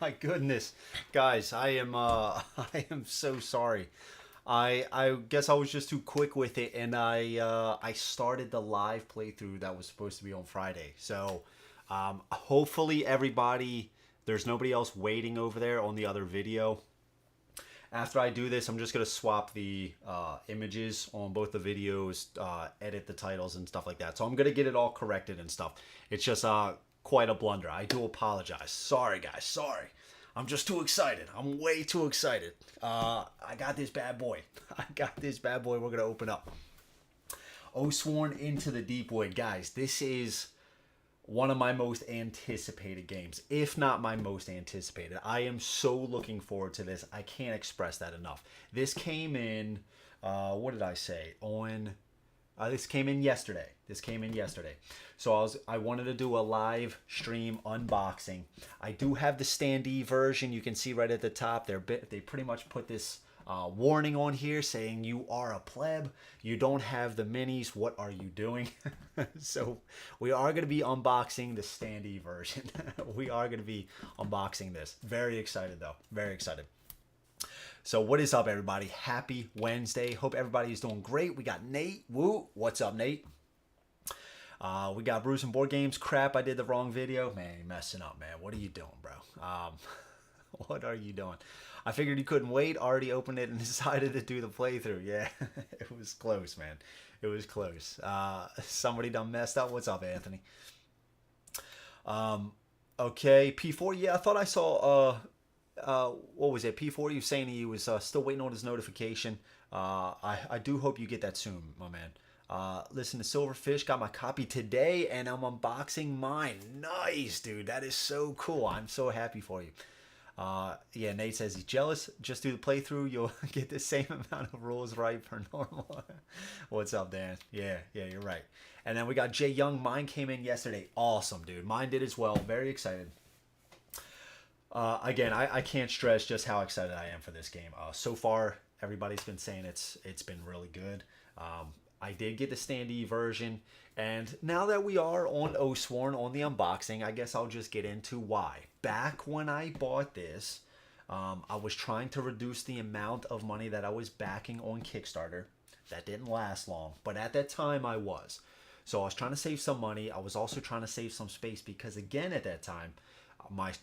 my goodness, guys, I am I am so sorry. I guess I was just too quick with it, and I started the live playthrough that was supposed to be on Friday. So hopefully everybody, there's nobody else waiting over there on the other video. After I do this, I'm just gonna swap the images on both the videos, edit the titles and stuff like that. So I'm gonna get it all corrected and stuff. It's just quite a blunder. I do apologize. Sorry, guys. Sorry. I'm just too excited. I'm way too excited. I got this bad boy. I got this bad boy. We're gonna open up. Oathsworn into the Deepwood, guys. This is one of my most anticipated games, if not my most anticipated. I am so looking forward to this. I can't express that enough. This came in, what did I say? This came in yesterday. So I wanted to do a live stream unboxing. I do have the Standee version. You can see right at the top. They pretty much put this warning on here saying you are a pleb, you don't have the minis, what are you doing? So we are going to be unboxing the Standee version. We are going to be unboxing this. Very excited though, very excited. So what is up, everybody? Happy Wednesday. Hope everybody is doing great. We got Nate. Woo, what's up, Nate? We got Brews and Board Games. Crap, I did the wrong video. Man, you're messing up, man. What are you doing, bro? What are you doing? I figured you couldn't wait. Already opened it and decided to do the playthrough. Yeah, it was close, man. It was close. Somebody done messed up. What's up, Anthony? Okay, P4. Yeah, I thought I saw. What was it? P4. You saying he was still waiting on his notification. I do hope you get that soon, my man. Listen to Silverfish. Got my copy today, and I'm unboxing mine. Nice, dude. That is so cool. I'm so happy for you. Yeah, Nate says he's jealous. Just do the playthrough. You'll get the same amount of rules right for normal. What's up, Dan? Yeah, you're right. And then we got Jay Young. Mine came in yesterday. Awesome, dude. Mine did as well. Very excited. Again, I can't stress just how excited I am for this game. So far, everybody's been saying it's been really good. I did get the Standee version, and now that we are on Oathsworn on the unboxing, I guess I'll just get into why. Back when I bought this, I was trying to reduce the amount of money that I was backing on Kickstarter. That didn't last long, but at that time I was. So I was trying to save some money. I was also trying to save some space because, again, at that time,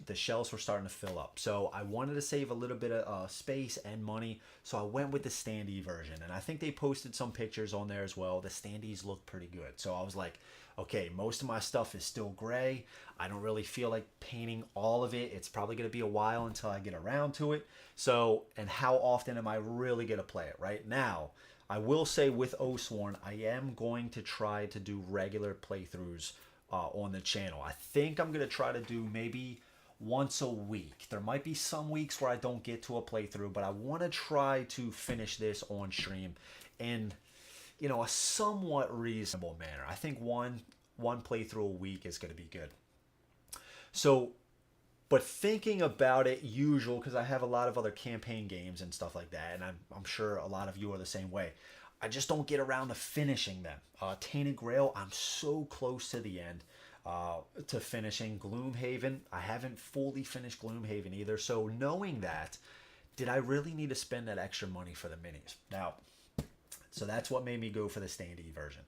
the shelves were starting to fill up. So I wanted to save a little bit of space and money, so I went with the Standee version. And I think they posted some pictures on there as well. The Standees look pretty good. So I was like, okay, most of my stuff is still gray. I don't really feel like painting all of it. It's probably going to be a while until I get around to it. So, and how often am I really going to play it? Right now, I will say with Oathsworn, I am going to try to do regular playthroughs on the channel. I think I'm going to try to do maybe once a week. There might be some weeks where I don't get to a playthrough, but I want to try to finish this on stream in, a somewhat reasonable manner. I think one playthrough a week is going to be good. So, but thinking about it, usual, because I have a lot of other campaign games and stuff like that, and I'm sure a lot of you are the same way. I just don't get around to finishing them. Tainted Grail, I'm so close to the end to finishing. Gloomhaven, I haven't fully finished Gloomhaven either. So knowing that, did I really need to spend that extra money for the minis? Now, so that's what made me go for the Standee version.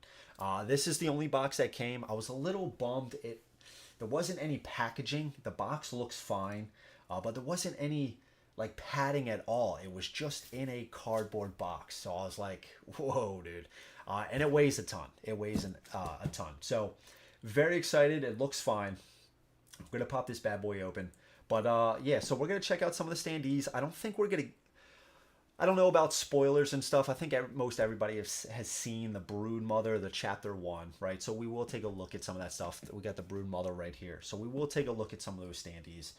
This is the only box that came. I was a little bummed. There wasn't any packaging. The box looks fine, but there wasn't any like padding at all. It was just in a cardboard box. So I was like, whoa, dude. And it weighs a ton. It weighs a ton. So very excited. It looks fine. I'm going to pop this bad boy open. But yeah, so we're going to check out some of the Standees. I don't think we're going to... I don't know about spoilers and stuff. I think most everybody has seen the Broodmother, the Chapter 1, right? So we will take a look at some of that stuff. We got the Broodmother right here. So we will take a look at some of those Standees.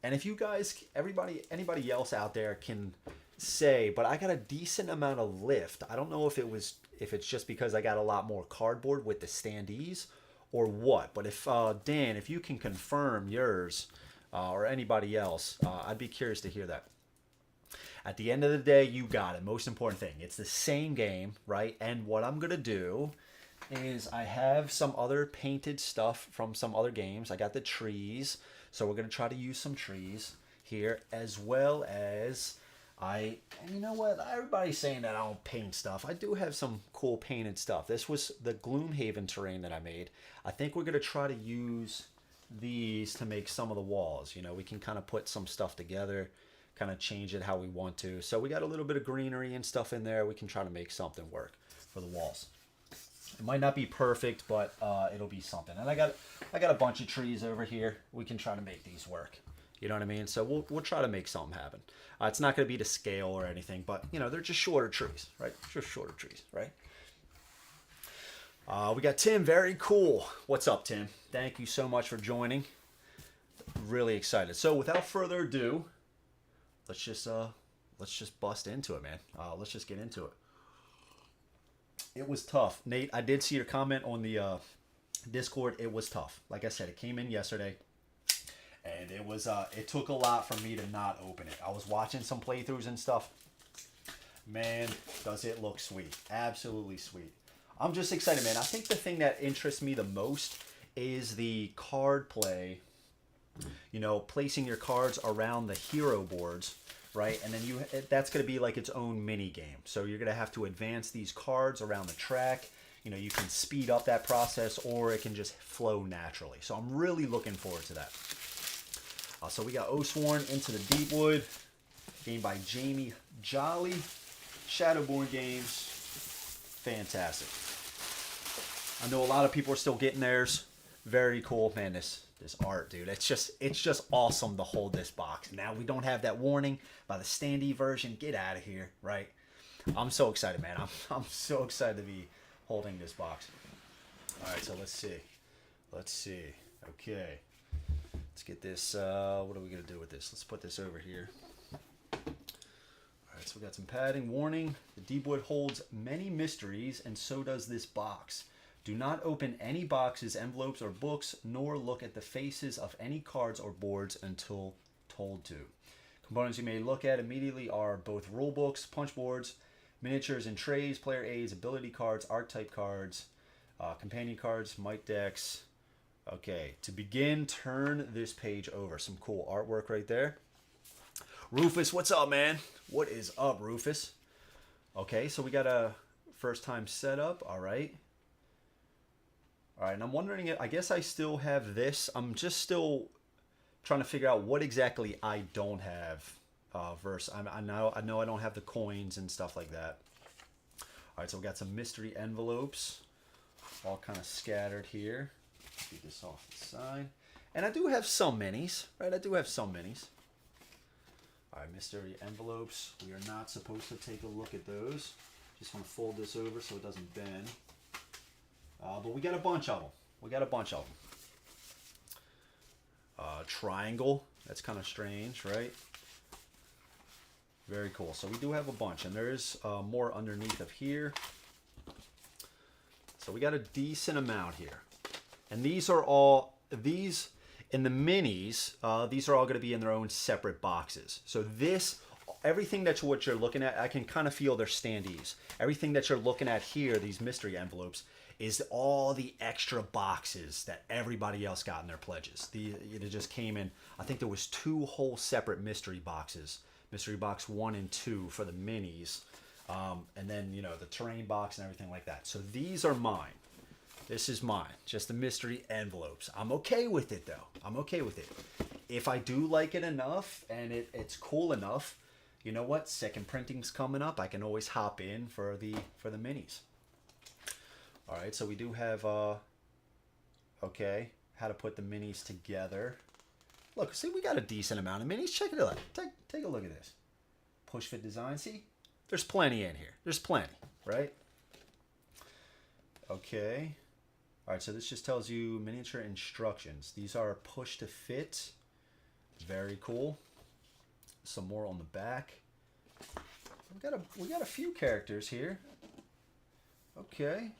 And if you guys, anybody else out there can say, but I got a decent amount of lift. I don't know if it's just because I got a lot more cardboard with the Standees or what. But if Dan, if you can confirm yours or anybody else, I'd be curious to hear that. At the end of the day, you got it. Most important thing, it's the same game, right? And what I'm gonna do is I have some other painted stuff from some other games. I got the trees. So we're going to try to use some trees here, as well as and you know what? Everybody's saying that I don't paint stuff. I do have some cool painted stuff. This was the Gloomhaven terrain that I made. I think we're going to try to use these to make some of the walls. You know, we can kind of put some stuff together, kind of change it how we want to. So we got a little bit of greenery and stuff in there. We can try to make something work for the walls. It might not be perfect, but it'll be something. And I got a bunch of trees over here. We can try to make these work. You know what I mean? So we'll try to make something happen. It's not going to be to scale or anything, but you know, they're just shorter trees, right? Just shorter trees, right? We got Tim. Very cool. What's up, Tim? Thank you so much for joining. Really excited. So without further ado, let's just bust into it, man. Let's just get into it. It was tough, Nate. I did see your comment on the Discord. It was tough. Like I said, it came in yesterday. And it was, it took a lot for me to not open it. I was watching some playthroughs and stuff. Man, does it look sweet. Absolutely sweet. I'm just excited, man. I think the thing that interests me the most is the card play. You know, placing your cards around the hero boards, right? And then that's going to be like its own mini game. So you're going to have to advance these cards around the track. You know, you can speed up that process, or it can just flow naturally. So I'm really looking forward to that. So we got Oathsworn Into the Deepwood, game by Jamie Jolly, Shadowborn Games. Fantastic. I know a lot of people are still getting theirs. Very cool, man. This art, dude. It's just awesome to hold this box. Now we don't have that warning by the Standee version. Get out of here, right? I'm so excited, man. I'm so excited to be holding this box. All right, so let's see. Okay. Let's get this, what are we going to do with this? Let's put this over here. All right, so we got some padding. Warning, the Deepwood holds many mysteries, and so does this box. Do not open any boxes, envelopes, or books, nor look at the faces of any cards or boards until told to. Components you may look at immediately are both rule books, punch boards, miniatures and trays, player aids, ability cards, archetype cards, companion cards, might decks. Okay, to begin, turn this page over. Some cool artwork right there. Rufus, what's up, man? What is up, Rufus? Okay, so we got a first time setup. All right. All right, and I'm wondering if, I guess I still have this. I'm just still trying to figure out what exactly I don't have. I know I don't have the coins and stuff like that. All right, so we got some mystery envelopes, all kind of scattered here. Get this off the side. And I do have some minis, right? I do have some minis. All right, mystery envelopes. We are not supposed to take a look at those. Just want to fold this over so it doesn't bend. But we got a bunch of them. Triangle. That's kind of strange, right? Very cool. So we do have a bunch. And there is more underneath of here. So we got a decent amount here. And these in the minis, these are all going to be in their own separate boxes. So everything that's what you're looking at, I can kind of feel they're standees. Everything that you're looking at here, these mystery envelopes, is all the extra boxes that everybody else got in their pledges. It just came in, I think there was 2 whole separate mystery boxes. Mystery box 1 and 2 for the minis. And then, you know, the terrain box and everything like that. So these are mine. This is mine, just the mystery envelopes. I'm okay with it, though. I'm okay with it. If I do like it enough and it's cool enough, you know what? Second printing's coming up. I can always hop in for the minis. All right, so we do have, okay, how to put the minis together. Look, see, we got a decent amount of minis. Check it out. Take a look at this. Push fit design. See, there's plenty in here. There's plenty, right? Okay. All right, so this just tells you miniature instructions. These are push to fit. Very cool. Some more on the back. We got a few characters here. Okay.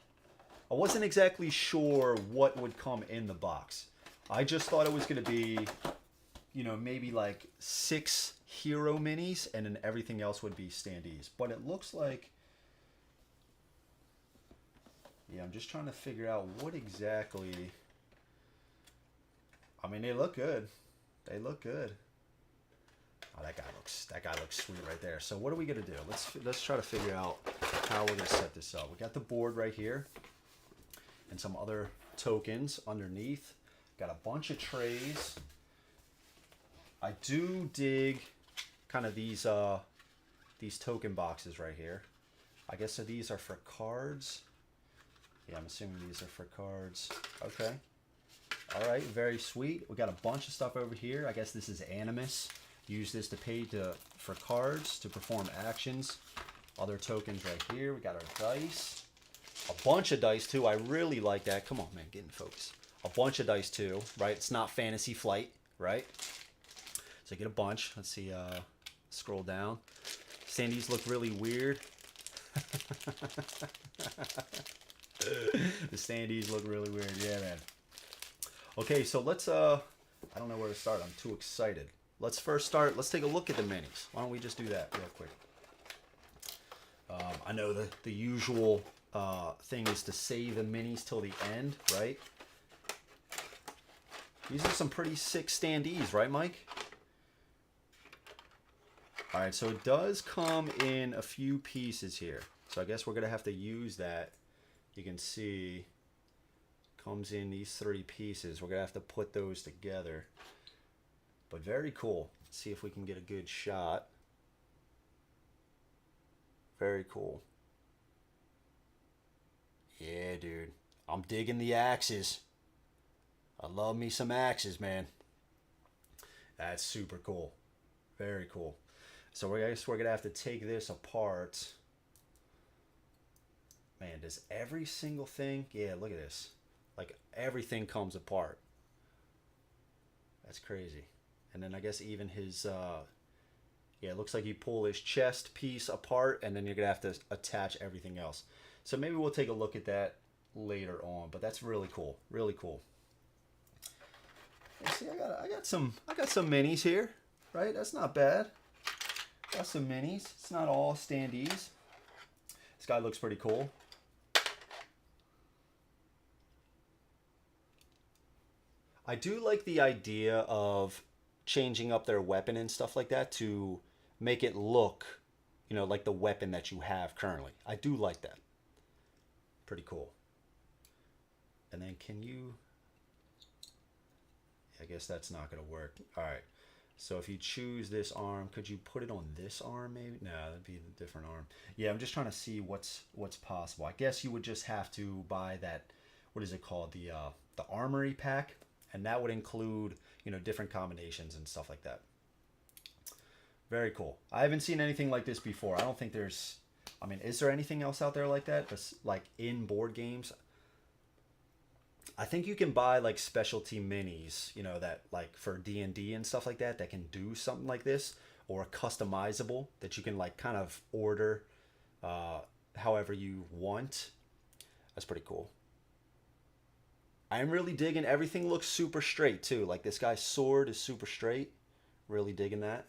I wasn't exactly sure what would come in the box. I just thought it was going to be, you know, maybe like 6 hero minis and then everything else would be standees. But it looks like, yeah, I'm just trying to figure out what exactly. I mean, they look good. They look good. Oh, that guy looks sweet right there. So what are we gonna do? Let's try to figure out how we're gonna set this up. We got the board right here, and some other tokens underneath. Got a bunch of trays. I do dig kind of these token boxes right here. I guess so these are for cards. Yeah, I'm assuming these are for cards. Okay. All right, very sweet. We got a bunch of stuff over here. I guess this is Animus. Use this to pay for cards to perform actions. Other tokens right here. We got our dice. A bunch of dice too. I really like that. Come on, man, get in focus. A bunch of dice too, right? It's not Fantasy Flight, right? So get a bunch. Let's see. Scroll down. Standees look really weird. The standees look really weird. Yeah, man. Okay, so let's I don't know where to start. I'm too excited. Let's take a look at the minis. Why don't we just do that real quick? I know the usual thing is to save the minis till the end, right? These are some pretty sick standees, right, Mike? All right, so it does come in a few pieces here. So I guess we're going to have to use that. You can see comes in these 3 pieces. We're going to have to put those together. But very cool. Let's see if we can get a good shot. Very cool. Yeah, dude. I'm digging the axes. I love me some axes, man. That's super cool. Very cool. So I guess we're going to have to take this apart. Man, does every single thing... Yeah, look at this. Like, everything comes apart. That's crazy. And then I guess even his... yeah, it looks like you pull his chest piece apart, and then you're going to have to attach everything else. So maybe we'll take a look at that later on. But that's really cool. Really cool. You see, I got some minis here. Right? That's not bad. Got some minis. It's not all standees. This guy looks pretty cool. I do like the idea of changing up their weapon and stuff like that to make it look, you know, like the weapon that you have currently. I do like that. Pretty cool. And then can you... I guess that's not going to work. All right. So if you choose this arm, could you put it on this arm maybe? No, that'd be a different arm. Yeah, I'm just trying to see what's possible. I guess you would just have to buy that, what is it called? The armory pack. And that would include, you know, different combinations and stuff like that. Very cool. I haven't seen anything like this before. I don't think there's... I mean, is there anything else out there like that? That's like in board games? I think you can buy like specialty minis, you know, that like for D&D and stuff like that can do something like this, or customizable that you can like kind of order however you want. That's pretty cool. I'm really digging. Everything looks super straight too. Like this guy's sword is super straight. Really digging that.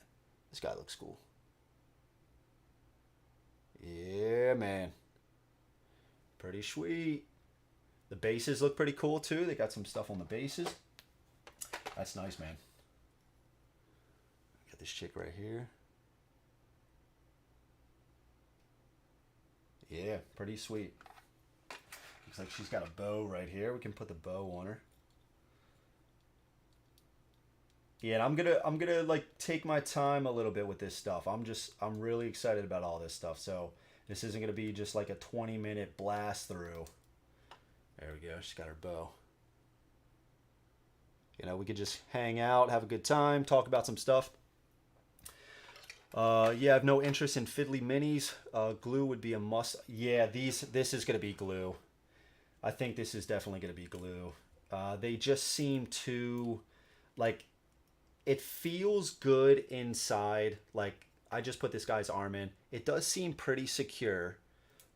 This guy looks cool. Yeah, man. Pretty sweet. The bases look pretty cool too. They got some stuff on the bases. That's nice, man. Got this chick right here. Yeah, pretty sweet. Looks like she's got a bow right here. We can put the bow on her. Yeah, and I'm gonna like take my time a little bit with this stuff. I'm really excited about all this stuff. So this isn't gonna be just like a 20-minute blast through. There we go. She's got her bow. You know, we could just hang out, have a good time, talk about some stuff. Yeah, I have no interest in fiddly minis. Glue would be a must. Yeah, this is going to be glue. I think this is definitely going to be glue. They just seem to, like, it feels good inside. Like, I just put this guy's arm in. It does seem pretty secure,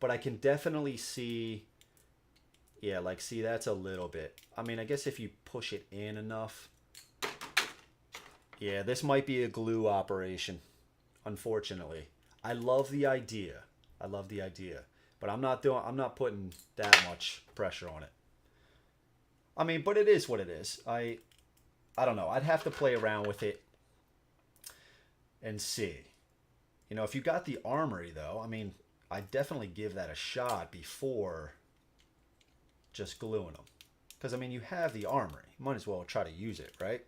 but I can definitely see... Yeah, like, see, that's a little bit. I mean, I guess if you push it in enough. Yeah, this might be a glue operation, unfortunately. I love the idea. I love the idea. But I'm not putting that much pressure on it. I mean, but it is what it is. I I don't know. I'd have to play around with it and see. You know, if you got the armory, though, I mean, I'd definitely give that a shot before just gluing them. Because, I mean, you have the armory. You might as well try to use it, right?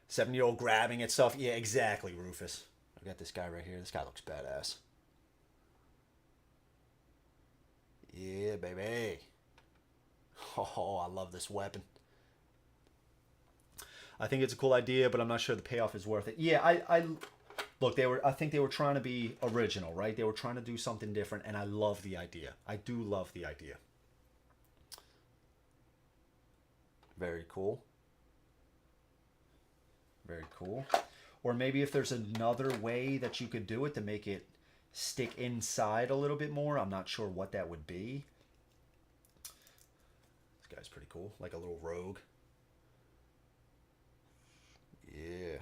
7-year-old grabbing at stuff. Yeah, exactly, Rufus. I got this guy right here. This guy looks badass. Yeah, baby. Oh, I love this weapon. I think it's a cool idea, but I'm not sure the payoff is worth it. Yeah, I look, I think they were trying to be original, right? They were trying to do something different, and I love the idea. I do love the idea. Very cool. Very cool. Or maybe if there's another way that you could do it to make it stick inside a little bit more. I'm not sure what that would be. This guy's pretty cool. Like a little rogue. Yeah.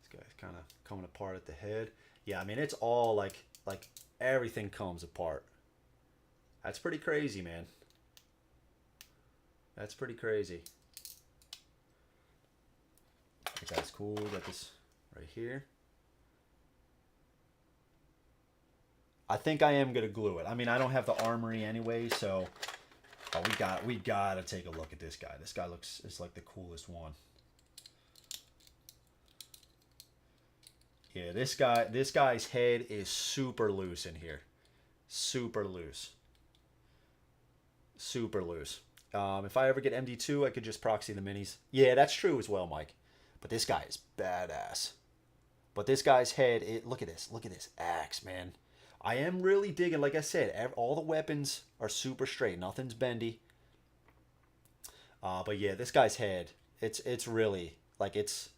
This guy's kind of coming apart at the head. Yeah, I mean, it's all like everything comes apart. That's pretty crazy, man. That's pretty crazy. That guy's cool. Got this right here. I think I am gonna glue it. I mean, I don't have the armory anyway, so we gotta take a look at this guy. This guy is like the coolest one. Yeah, this guy's head is super loose in here. Super loose. Super loose. If I ever get MD2, I could just proxy the minis. Yeah, that's true as well, Mike. But this guy is badass. But this guy's head, look at this. Look at this axe, man. I am really digging, like I said, all the weapons are super straight. Nothing's bendy. But yeah, this guy's head, it's really, like it's,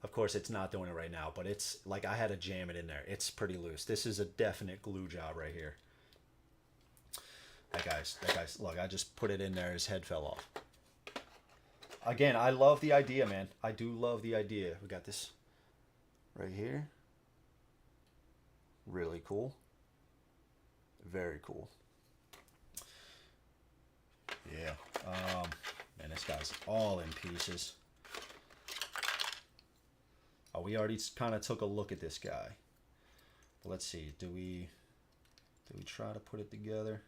of course it's not doing it right now, but it's, like I had to jam it in there. It's pretty loose. This is a definite glue job right here. That guy's, look, I just put it in there, his head fell off. Again, I love the idea, man. I do love the idea. We got this right here. Really cool. Very cool. Yeah. Man, this guy's all in pieces. Oh, we already kind of took a look at this guy. But let's see. Do we try to put it together?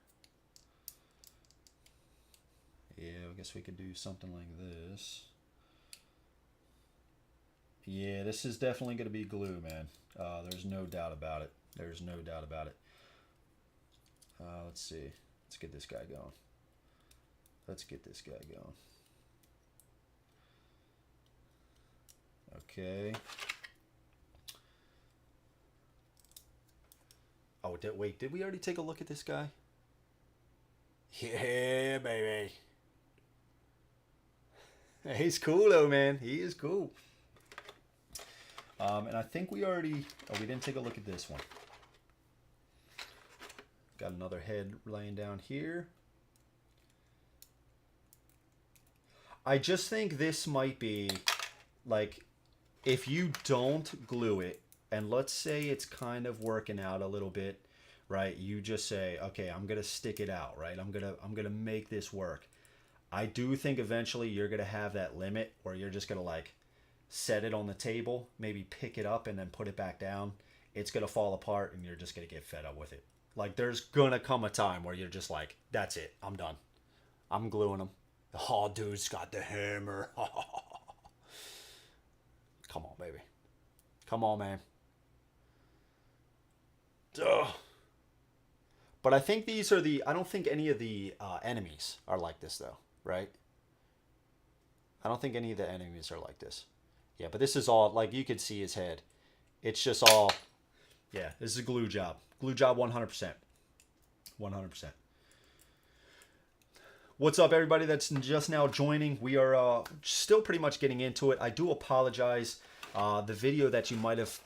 Yeah, I guess we could do something like this. Yeah, this is definitely going to be glue, man. There's no doubt about it. There's no doubt about it. Let's see. Let's get this guy going. Let's get this guy going. Okay. Oh, wait, did we already take a look at this guy? Yeah, baby. He's cool though, man. He is cool. And I think we already... Oh, we didn't take a look at this one. Got another head laying down here. I just think this might be, like, if you don't glue it, and let's say it's kind of working out a little bit, right? You just say, okay, I'm going to stick it out, right? I'm going to make this work. I do think eventually you're going to have that limit where you're just going to, like, set it on the table, maybe pick it up and then put it back down. It's going to fall apart and you're just going to get fed up with it. Like, there's going to come a time where you're just like, that's it. I'm done. I'm gluing them. Oh, dude's got the hammer. Come on, baby. Come on, man. Ugh. But I think these are I don't think any of the enemies are like this, though, right? I don't think any of the enemies are like this. Yeah, but this is all, like, you could see his head. It's just all, yeah, this is a glue job. Glue job 100%. 100%. What's up, everybody that's just now joining? We are still pretty much getting into it. I do apologize. The video that you might have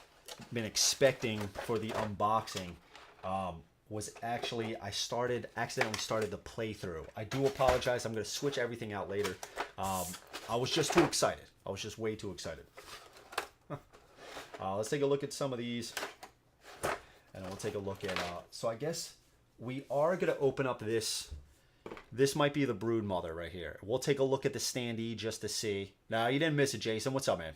been expecting for the unboxing was actually, I accidentally started the playthrough. I do apologize. I'm going to switch everything out later. I was just too excited. I was just way too excited. Let's take a look at some of these. And we'll take a look at, so I guess we are going to open up this This might be the Broodmother right here. We'll take a look at the Standee just to see. Now, you didn't miss it, Jason. What's up, man?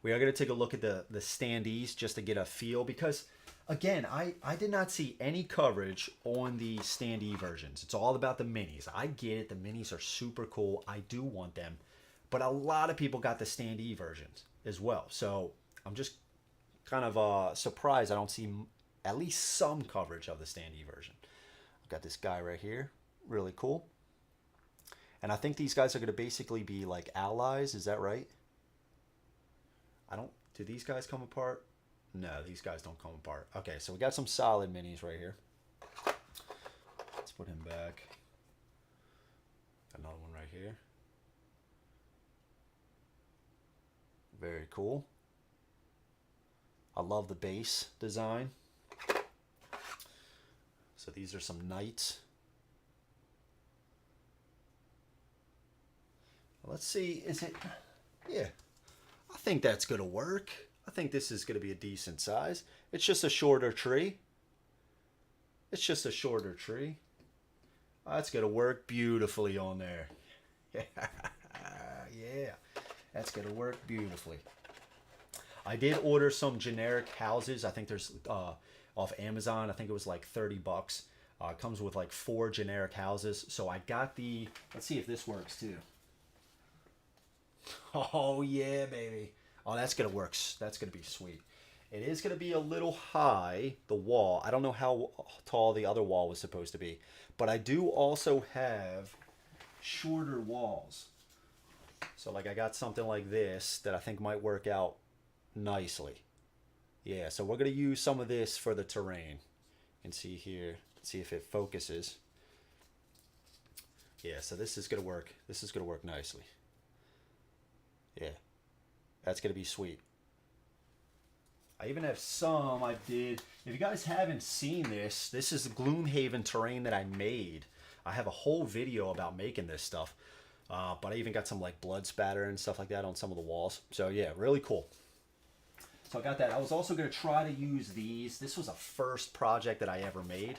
We are going to take a look at the Standees just to get a feel because, again, I did not see any coverage on the Standee versions. It's all about the minis. I get it. The minis are super cool. I do want them. But a lot of people got the Standee versions as well. So I'm just kind of surprised I don't see at least some coverage of the Standee version. I've got this guy right here. Really cool. And I think these guys are going to basically be like allies. Is that right? Do these guys come apart? No, these guys don't come apart. Okay, so we got some solid minis right here. Let's put him back. Got another one right here. Very cool. I love the base design. So these are some knights. Let's see, is it, yeah, I think that's going to work. I think this is going to be a decent size. It's just a shorter tree. It's just a shorter tree. That's going to work beautifully on there. Yeah, that's going to work beautifully. I did order some generic houses. I think there's, off Amazon, I think it was like 30 bucks. It comes with like 4 generic houses. So I got the, let's see if this works too. Oh, yeah, baby. Oh, that's going to work. That's going to be sweet. It is going to be a little high, the wall. I don't know how tall the other wall was supposed to be. But I do also have shorter walls. So, like, I got something like this that I think might work out nicely. Yeah, so we're going to use some of this for the terrain. And see here. See if it focuses. Yeah, so this is going to work. This is going to work nicely. Yeah, that's going to be sweet. I even have some I did. If you guys haven't seen this, this is the Gloomhaven terrain that I made. I have a whole video about making this stuff. But I even got some like blood spatter and stuff like that on some of the walls. So yeah, really cool. So I got that. I was also going to try to use these. This was a first project that I ever made.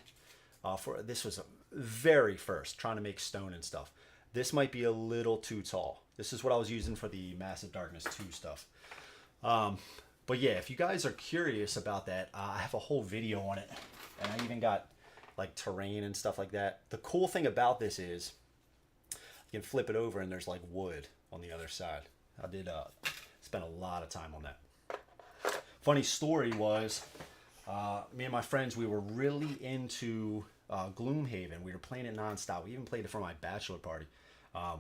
This was a very first, trying to make stone and stuff. This might be a little too tall. This is what I was using for the Massive Darkness 2 stuff. But yeah, if you guys are curious about that, I have a whole video on it. And I even got like terrain and stuff like that. The cool thing about this is you can flip it over and there's like wood on the other side. I did spend a lot of time on that. Funny story was, me and my friends, we were really into Gloomhaven. We were playing it nonstop. We even played it for my bachelor party.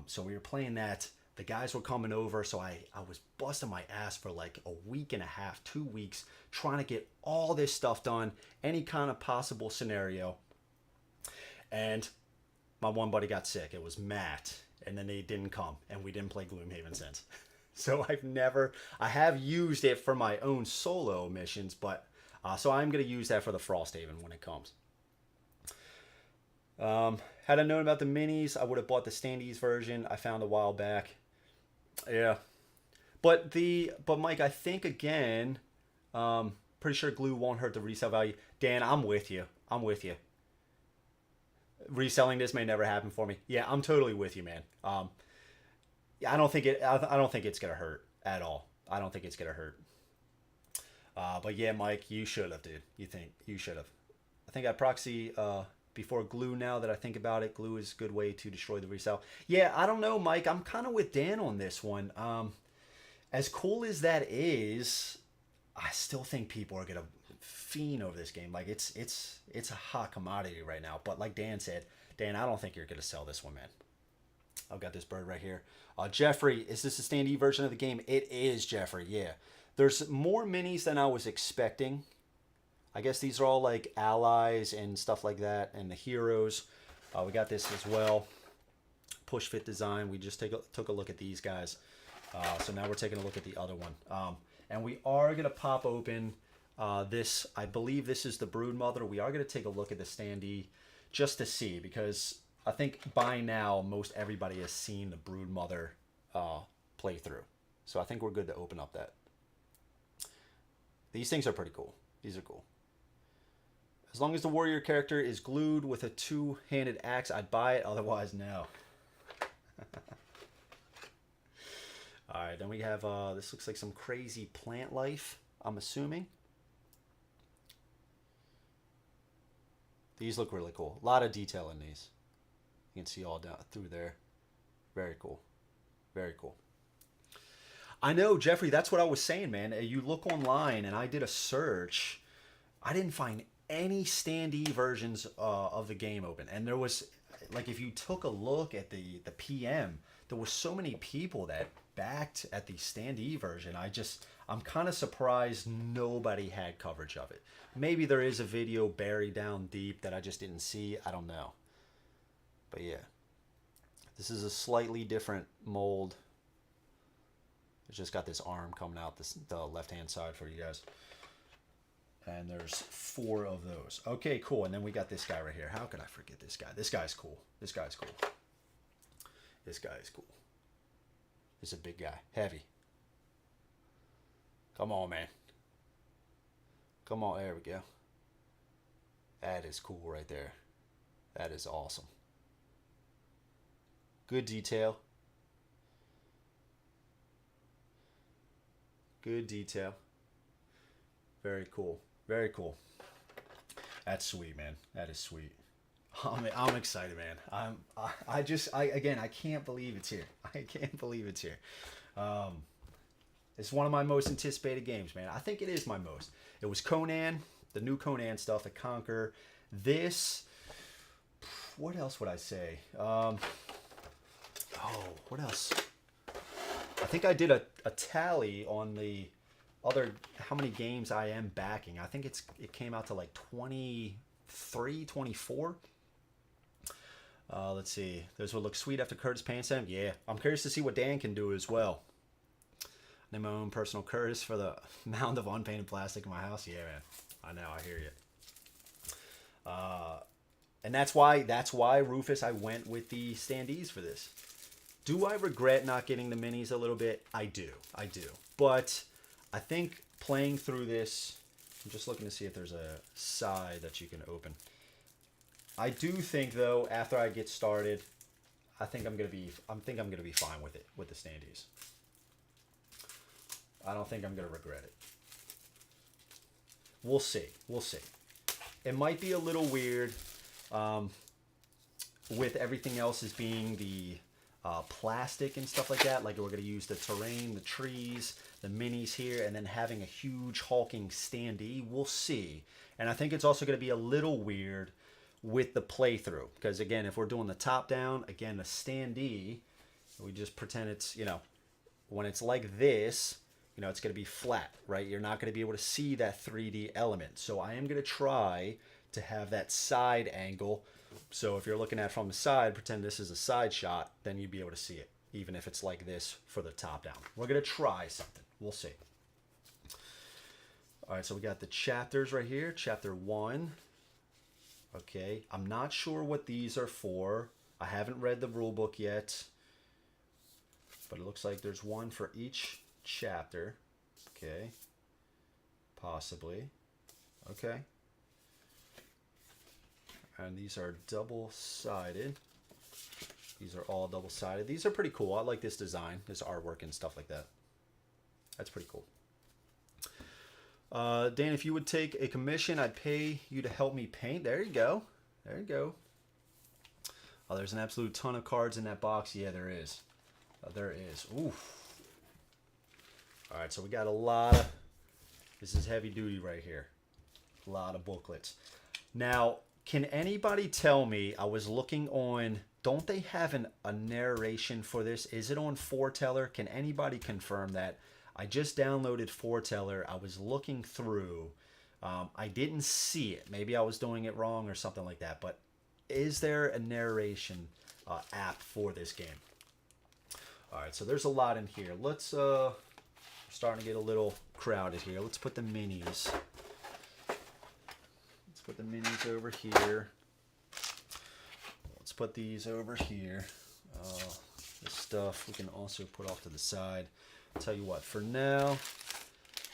So we were playing that. The guys were coming over, so I was busting my ass for like a week and a half, 2 weeks, trying to get all this stuff done, any kind of possible scenario. And my one buddy got sick. It was Matt, and then they didn't come, and we didn't play Gloomhaven since. So I have used it for my own solo missions, but so I'm going to use that for the Frosthaven when it comes. Had I known about the minis, I would have bought the Standees version I found a while back. Yeah. But Mike, I think again, pretty sure glue won't hurt the resale value. Dan, I'm with you. I'm with you. Reselling this may never happen for me. Yeah, I'm totally with you, man. I don't think it's gonna hurt at all. I don't think it's gonna hurt. But yeah, Mike, you should have, dude. You should have. I think I proxy before glue. Now that I think about it, glue is a good way to destroy the resale. Yeah, I don't know, Mike. I'm kind of with Dan on this one. As cool as that is, I still think people are gonna fiend over this game. Like it's a hot commodity right now. But like Dan said, Dan, I don't think you're gonna sell this one, man. I've got this bird right here. Jeffrey, is this a Standee version of the game? It is, Jeffrey. Yeah, there's more minis than I was expecting. I guess these are all like allies and stuff like that, and the heroes. We got this as well. Push fit design. We just took a look at these guys. So now we're taking a look at the other one. And we are going to pop open this. I believe this is the Broodmother. We are going to take a look at the Standee just to see, because I think by now most everybody has seen the Broodmother playthrough. So I think we're good to open up that. These things are pretty cool. These are cool. As long as the warrior character is glued with a two-handed axe, I'd buy it. Otherwise, no. All right, then we have, this looks like some crazy plant life, I'm assuming. These look really cool. A lot of detail in these. You can see all down through there. Very cool. Very cool. I know, Jeffrey, that's what I was saying, man. You look online, and I did a search. I didn't find any Standee versions of the game open. And there was, like, if you took a look at the PM, there were so many people that backed at the Standee version. I'm kind of surprised nobody had coverage of it. Maybe there is a video buried down deep that I just didn't see. I don't know. But yeah, this is a slightly different mold. It's just got this arm coming out the left-hand side for you guys. And there's 4 of those. Okay, cool. And then we got this guy right here. How could I forget this guy? This guy's cool. This guy's cool. This guy is cool. This is a big guy. Heavy. Come on, man. Come on. There we go. That is cool right there. That is awesome. Good detail. Good detail. Very cool. Very cool. That's sweet, man. That is sweet. I'm excited, man. I can't believe it's here. I can't believe it's here. It's one of my most anticipated games, man. I think it is my most. It was Conan, the new Conan stuff, the Conquer. This, what else would I say? What else? I think I did a tally on the other, how many games I am backing. I think it came out to like 23, 24. Let's see. There's what looks sweet after Curtis paints them. Yeah, I'm curious to see what Dan can do as well. Name my own personal Curtis for the mound of unpainted plastic in my house. Yeah, man. I know. I hear you. And that's why Rufus, I went with the Standees for this. Do I regret not getting the minis a little bit? I do. But I think playing through this, I'm just looking to see if there's a side that you can open. I do think though, after I get started, I think I'm gonna be fine with it, with the Standees. I don't think I'm gonna regret it. We'll see. We'll see. It might be a little weird with everything else as being the plastic and stuff like that. Like we're gonna use the terrain, the trees, the minis here, and then having a huge hulking Standee. We'll see. And I think it's also gonna be a little weird with the playthrough, because again, if we're doing the top down, again, the Standee, we just pretend it's, you know, when it's like this, you know, it's going to be flat, right? You're not going to be able to see that 3D element. So I am going to try to have that side angle. So if you're looking at it from the side, pretend this is a side shot, then you'd be able to see it, even if it's like this for the top down. We're going to try something. We'll see. All right, so we got the chapters right here. Chapter 1. Okay, I'm not sure what these are for. I haven't read the rule book yet, but it looks like there's one for each chapter. Okay, possibly. Okay, and these are double-sided. These are all double-sided. These are pretty cool. I like this design, this artwork and stuff like that. That's pretty cool. Dan, if you would take a commission, I'd pay you to help me paint. There you go. There you go. Oh, there's an absolute ton of cards in that box. Yeah, there is. There is. Oof. All right, so we got a lot of... This is heavy duty right here. A lot of booklets. Now, can anybody tell me, I was looking on... Don't they have a narration for this? Is it on Foreteller? Can anybody confirm that? I just downloaded Foreteller. I was looking through. I didn't see it. Maybe I was doing it wrong or something like that. But is there a narration app for this game? All right, so there's a lot in here. Let's starting to get a little crowded here. Let's put the minis. Let's put the minis over here. Let's put these over here. This stuff we can also put off to the side. Tell you what, for now,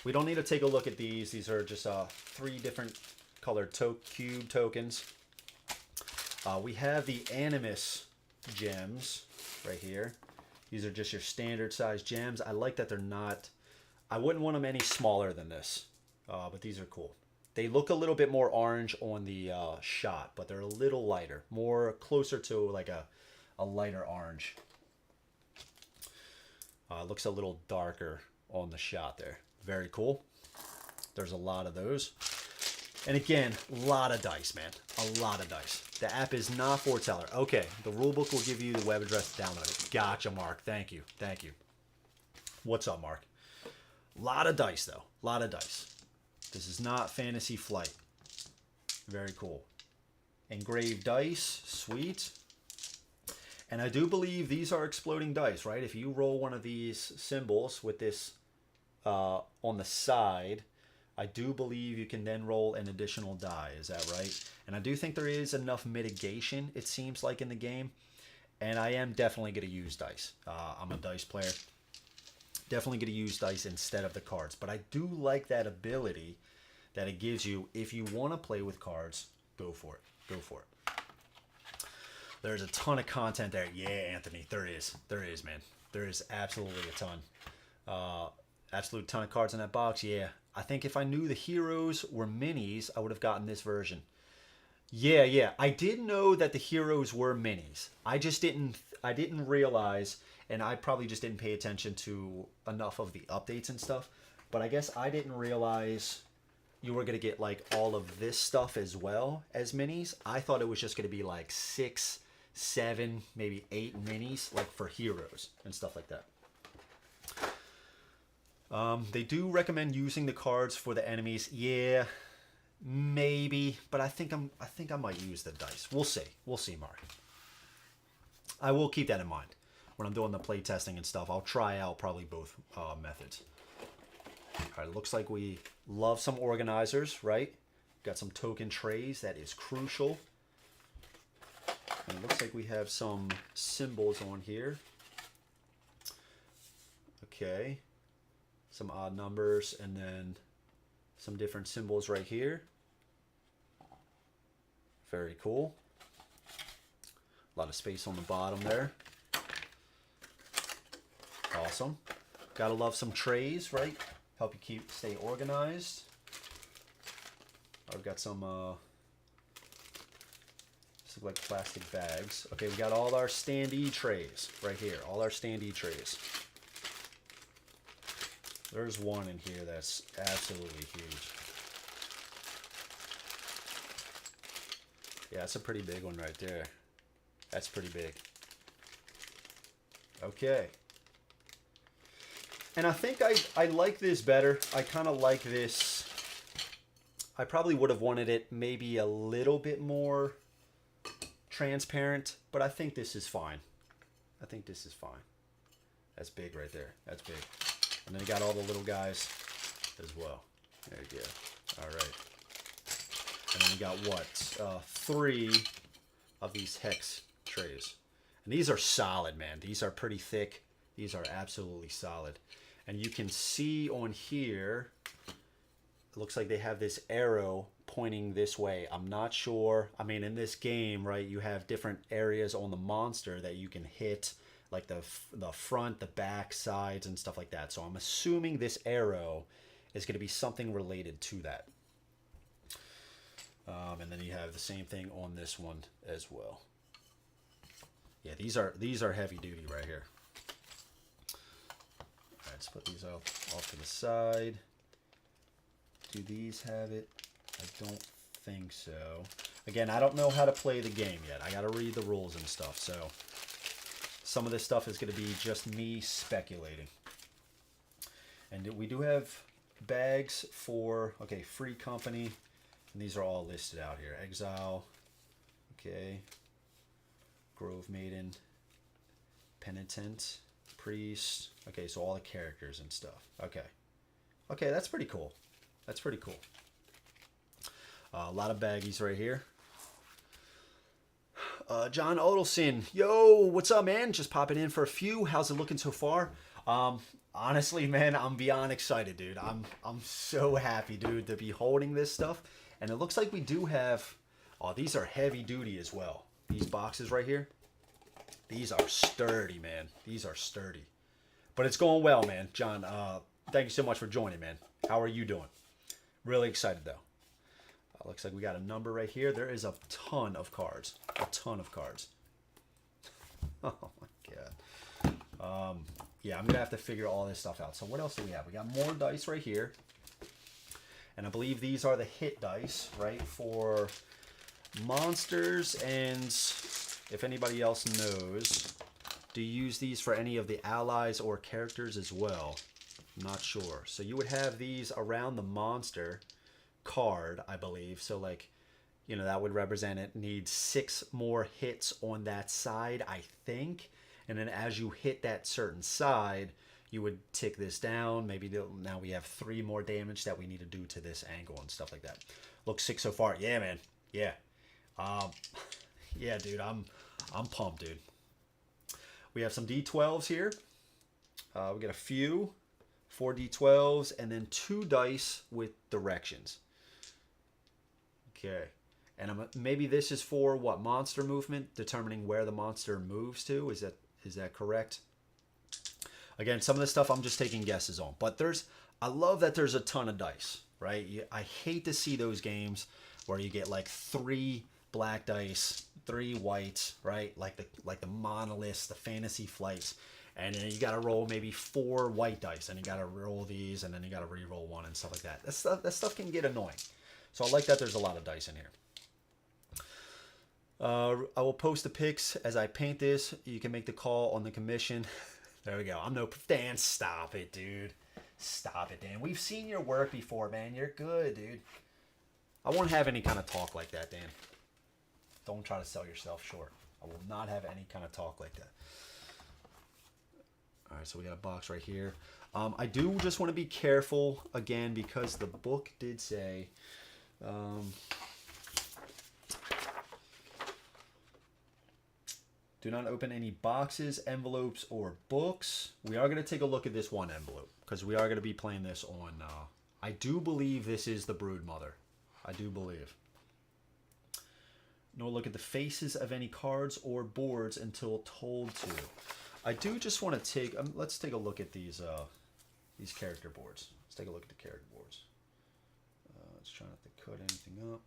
we don't need to take a look at these. These are just 3 different colored cube tokens. We have the Animus gems right here. These are just your standard size gems. I like that they're not, I wouldn't want them any smaller than this, but these are cool. They look a little bit more orange on the shot, but they're a little lighter, more closer to like a lighter orange. Looks a little darker on the shot there. Very cool. There's a lot of those. And again, a lot of dice, man. A lot of dice. The app is not foreteller. Okay, the rulebook will give you the web address to download it. Gotcha, Mark. Thank you. Thank you. What's up, Mark? A lot of dice, though. A lot of dice. This is not Fantasy Flight. Very cool. Engraved dice. Sweet. And I do believe these are exploding dice, right? If you roll one of these symbols with this on the side, I do believe you can then roll an additional die. Is that right? And I do think there is enough mitigation, it seems like, in the game. And I am definitely going to use dice. I'm a dice player. Definitely going to use dice instead of the cards. But I do like that ability that it gives you. If you want to play with cards, go for it. Go for it. There's a ton of content there. Yeah, Anthony, there is. There is, man. There is absolutely a ton. Absolute ton of cards in that box. Yeah. I think if I knew the heroes were minis, I would have gotten this version. Yeah. I did know that the heroes were minis. I didn't realize, and I probably just didn't pay attention to enough of the updates and stuff. But I guess I didn't realize you were going to get like all of this stuff as well as minis. I thought it was just going to be like 6, 7, maybe 8 minis, like for heroes and stuff like that. They do recommend using the cards for the enemies. Yeah, maybe, but I think I might use the dice. We'll see. We'll see, Mark. I will keep that in mind when I'm doing the play testing and stuff. I'll try out probably both methods. All right, looks like we love some organizers, right? Got some token trays. That is crucial. And it looks like we have some symbols on here. Okay. Some odd numbers and then some different symbols right here. Very cool. A lot of space on the bottom there. Awesome. Gotta love some trays, right? Help you stay organized. I've got some this look like plastic bags. Okay, we got all our Standee trays right here. All our Standee trays. There's one in here that's absolutely huge. Yeah, that's a pretty big one right there. That's pretty big. Okay. And I think I like this better. I kind of like this. I probably would have wanted it maybe a little bit more transparent, but I think this is fine. I think this is fine. That's big right there. That's big. And then you got all the little guys as well. There you go. All right. And then you got what? 3 of these hex trays. And these are solid, man. These are pretty thick. These are absolutely solid. And you can see on here, it looks like they have this arrow pointing this way. I'm not sure. I mean, in this game, right, you have different areas on the monster that you can hit, like the front, the back, sides, and stuff like that. So I'm assuming this arrow is going to be something related to that. And then you have the same thing on this one as well. Yeah, these are heavy duty right here. All right, let's put these off to the side. Do these have it? I don't think so. Again, I don't know how to play the game yet. I got to read the rules and stuff, so some of this stuff is going to be just me speculating. And we do have bags for, okay, Free Company. And these are all listed out here. Exile. Okay. Grove Maiden. Penitent. Priest. Okay, so all the characters and stuff. Okay. Okay, that's pretty cool. That's pretty cool. A lot of baggies right here. John Odelson, yo, what's up, man? Just popping in for a few. How's it looking so far? Honestly, man, I'm beyond excited, dude. I'm so happy, dude, to be holding this stuff. And it looks like we do have, oh, these are heavy duty as well. These boxes right here, these are sturdy, man. These are sturdy. But it's going well, man. John, thank you so much for joining, man. How are you doing? Really excited, though. Looks like we got a number right here. There is a ton of cards. A ton of cards. Oh, my God. Yeah, I'm going to have to figure all this stuff out. So what else do we have? We got more dice right here. And I believe these are the hit dice, right, for monsters. And if anybody else knows, do you use these for any of the allies or characters as well? I'm not sure. So you would have these around the monster card, I believe. So like, you know, that would represent it needs 6 more hits on that side, I think. And then as you hit that certain side, you would tick this down. Maybe now we have 3 more damage that we need to do to this angle and stuff like that. Looks sick so far. Yeah, man. Yeah. Yeah, dude. I'm pumped, dude. We have some D12s here. We got a few. 4 D12s and then 2 dice with directions. Okay. And maybe this is for what? Monster movement, determining where the monster moves to. Is that correct? Again, some of this stuff I'm just taking guesses on. But I love that there's a ton of dice, right? I hate to see those games where you get like 3 black dice, 3 whites, right? Like the monoliths, the fantasy flights. And then you got to roll maybe 4 white dice, and you got to roll these, and then you got to re-roll 1 and stuff like that. That stuff can get annoying. So I like that there's a lot of dice in here. I will post the pics as I paint this. You can make the call on the commission. There we go. I'm no Dan. Stop it, dude. Stop it, Dan. We've seen your work before, man. You're good, dude. I won't have any kind of talk like that, Dan. Don't try to sell yourself short. I will not have any kind of talk like that. All right, so we got a box right here. I do just want to be careful, again, because the book did say... do not open any boxes, envelopes, or books. We are going to take a look at this one envelope, because we are going to be playing this on... I do believe this is the Broodmother. I do believe. No look at the faces of any cards or boards until told to. I do just want to take... let's take a look at these character boards. Let's take a look at the character boards. Let's try not to cut anything up.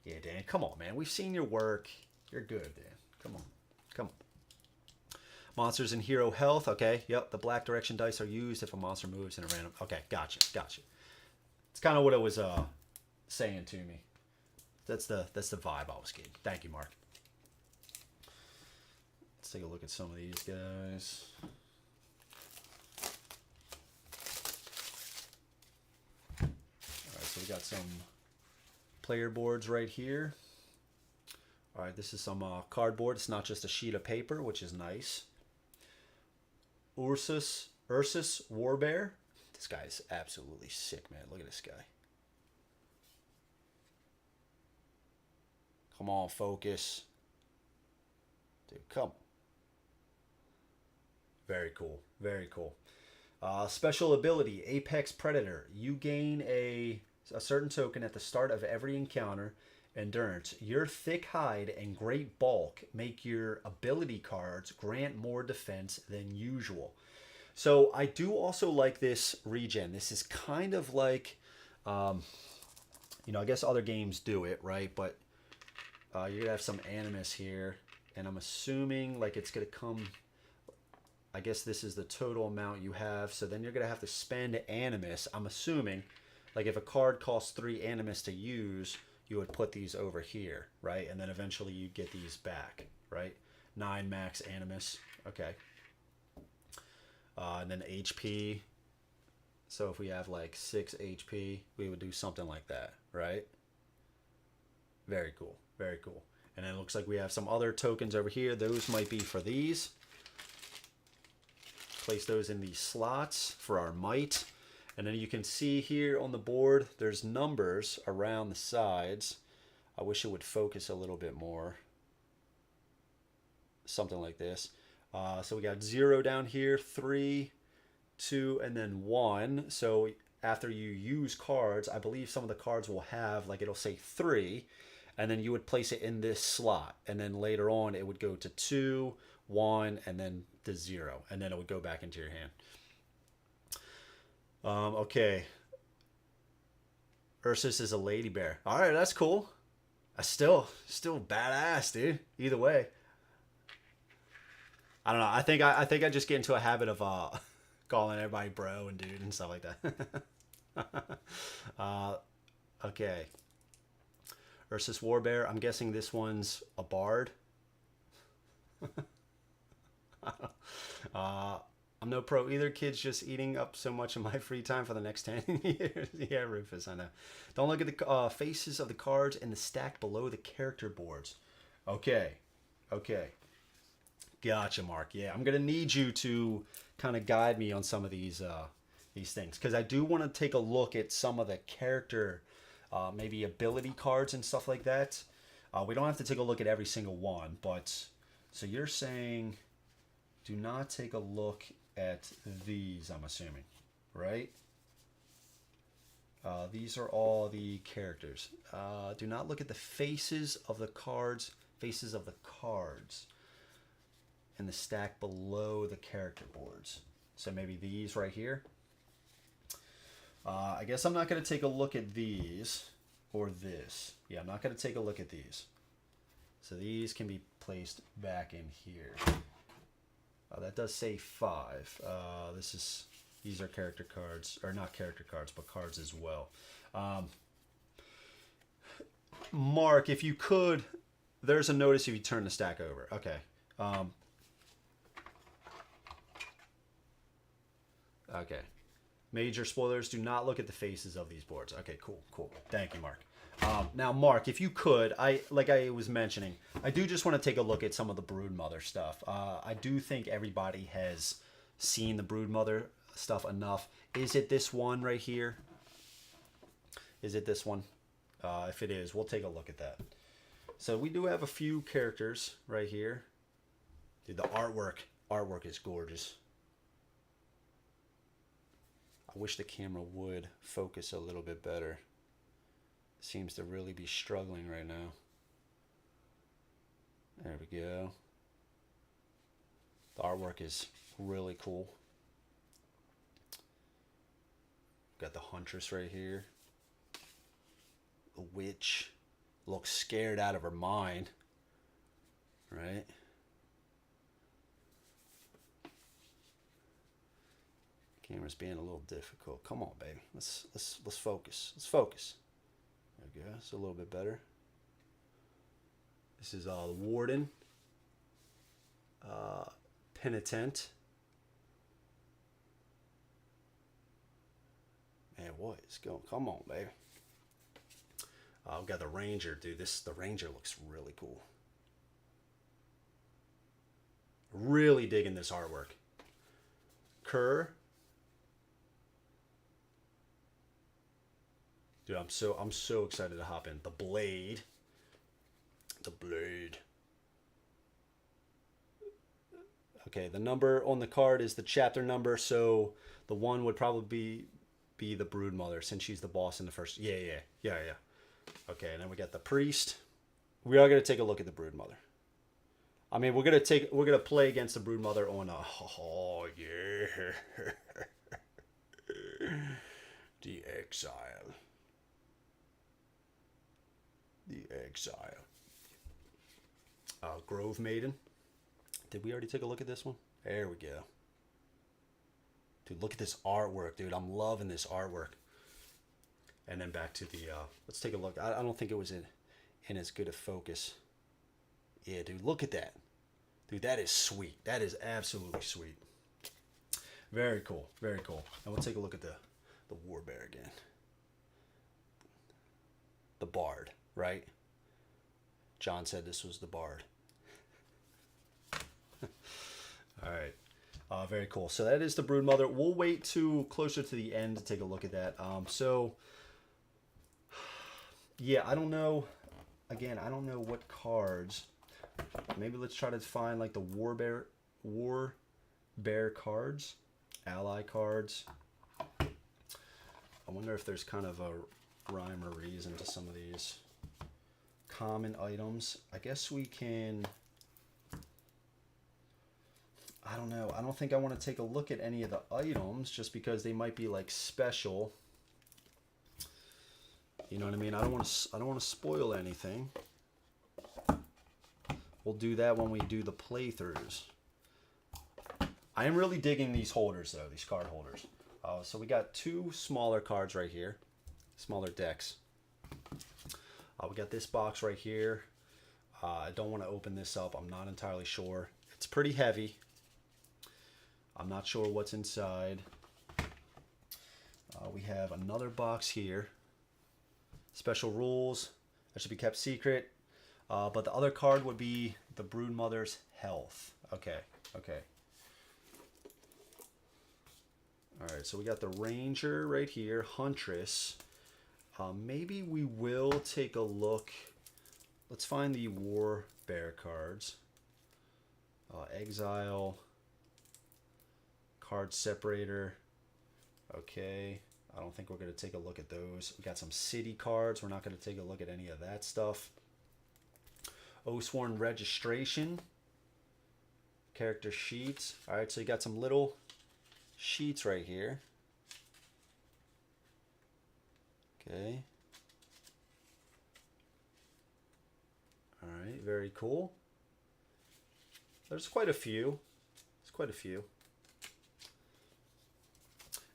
Yeah, Dan, come on, man. We've seen your work. You're good, Dan. Come on. Come on. Monsters and hero health. Okay, yep. The black direction dice are used if a monster moves in a random... Okay, gotcha. It's kind of what it was saying to me. That's the vibe I was getting. Thank you, Mark. Let's take a look at some of these guys. All right, so we got some player boards right here. All right, this is some cardboard. It's not just a sheet of paper, which is nice. Ursus Warbear. This guy is absolutely sick, man. Look at this guy. Come on, focus. Dude, come on. Very cool. Very cool. Special ability, Apex Predator. You gain a certain token at the start of every encounter. Endurance. Your thick hide and great bulk make your ability cards grant more defense than usual. So I do also like this regen. This is kind of like, you know, I guess other games do it, right? But you're going to have some animus here. And I'm assuming like it's going to come... I guess this is the total amount you have. So then you're going to have to spend animus. I'm assuming, like if a card costs 3 animus to use, you would put these over here, right? And then eventually you get these back, right? 9 max animus. Okay. And then HP. So if we have like 6 HP, we would do something like that, right? Very cool. Very cool. And then it looks like we have some other tokens over here. Those might be for these. Place those in these slots for our might. And then you can see here on the board, there's numbers around the sides. I wish it would focus a little bit more. Something like this. So we got 0 down here, 3, 2, and then 1. So after you use cards, I believe some of the cards will have, like, it'll say 3, and then you would place it in this slot, and then later on it would go to 2, 1, and then to 0, and then it would go back into your hand. Okay. Ursus is a lady bear. All right, that's cool. Still badass, dude. Either way. I don't know. I think I just get into a habit of calling everybody bro and dude and stuff like that. Okay. Ursus Warbear. I'm guessing this one's a bard. I'm no pro either. Kids just eating up so much of my free time for the next 10 years. Yeah, Rufus, I know. Don't look at the faces of the cards in the stack below the character boards. Okay. Gotcha, Mark. Yeah, I'm going to need you to kind of guide me on some of these things, because I do want to take a look at some of the character, maybe ability cards and stuff like that. We don't have to take a look at every single one, but so you're saying do not take a look at these, I'm assuming, right? These are all the characters. Do not look at the faces of the cards, in the stack below the character boards. So maybe these right here. I guess I'm not going to take a look at these or this. Yeah, I'm not going to take a look at these. So these can be placed back in here. That does say 5. These are character cards, or not character cards, but cards as well. Mark, if you could, there's a notice if you turn the stack over. Okay. Okay. Major spoilers, do not look at the faces of these boards. Okay, cool. Thank you, Mark. Now, Mark, if you could, like I was mentioning, I do just want to take a look at some of the Broodmother stuff. I do think everybody has seen the Broodmother stuff enough. Is it this one right here? Is it this one? If it is, we'll take a look at that. So we do have a few characters right here. Dude, the artwork is gorgeous. I wish the camera would focus a little bit better. Seems to really be struggling right now. There we go. The artwork is really cool. Got the Huntress right here. The witch looks scared out of her mind, right? Camera's being a little difficult. Come on, baby. Let's focus. Let's focus. There we go. It's a little bit better. This is the Warden. Penitent. Man, what is going? Come on, baby. We've got the Ranger, dude. The Ranger looks really cool. Really digging this artwork. Kerr. Dude, I'm so excited to hop in. The Blade. Okay, the number on the card is the chapter number, so the 1 would probably be the Broodmother, since she's the boss in the first. Yeah. Okay, and then we got the Priest. We are gonna take a look at the Broodmother. I mean, we're gonna play against the Broodmother on a. Oh yeah. The Exile. Grove Maiden. Did we already take a look at this one? There we go. Dude, look at this artwork, dude. I'm loving this artwork. And then back to the, let's take a look. I don't think it was in as good a focus. Yeah, dude, look at that. Dude, that is sweet. That is absolutely sweet. Very cool. And we'll take a look at the Warbear again. The Bard, right? John said this was the Bard. All right. Very cool. So that is the Broodmother. We'll wait to closer to the end to take a look at that. So, yeah, I don't know. Again, I don't know what cards. Maybe let's try to find like the Warbear cards, ally cards. I wonder if there's kind of a rhyme or reason to some of these common items. I guess we can... I don't know. I don't think I want to take a look at any of the items just because they might be like special. You know what I mean? I don't want to spoil anything. We'll do that when we do the playthroughs. I am really digging these holders though, these card holders. So we got two smaller cards right here, smaller decks. We got this box right here. I don't want to open this up. I'm not entirely sure. It's pretty heavy. I'm not sure what's inside. We have another box here. Special rules. That should be kept secret. But the other card would be the Broodmother's health. Okay, okay. Alright, so we got the Ranger right here, Huntress. Maybe we will take a look. Let's find the War Bear cards. Exile. Card Separator. Okay. I don't think we're going to take a look at those. We got some city cards. We're not going to take a look at any of that stuff. Oathsworn registration. Character sheets. Alright, so you got some little sheets right here. Okay. Alright, very cool. There's quite a few. There's quite a few.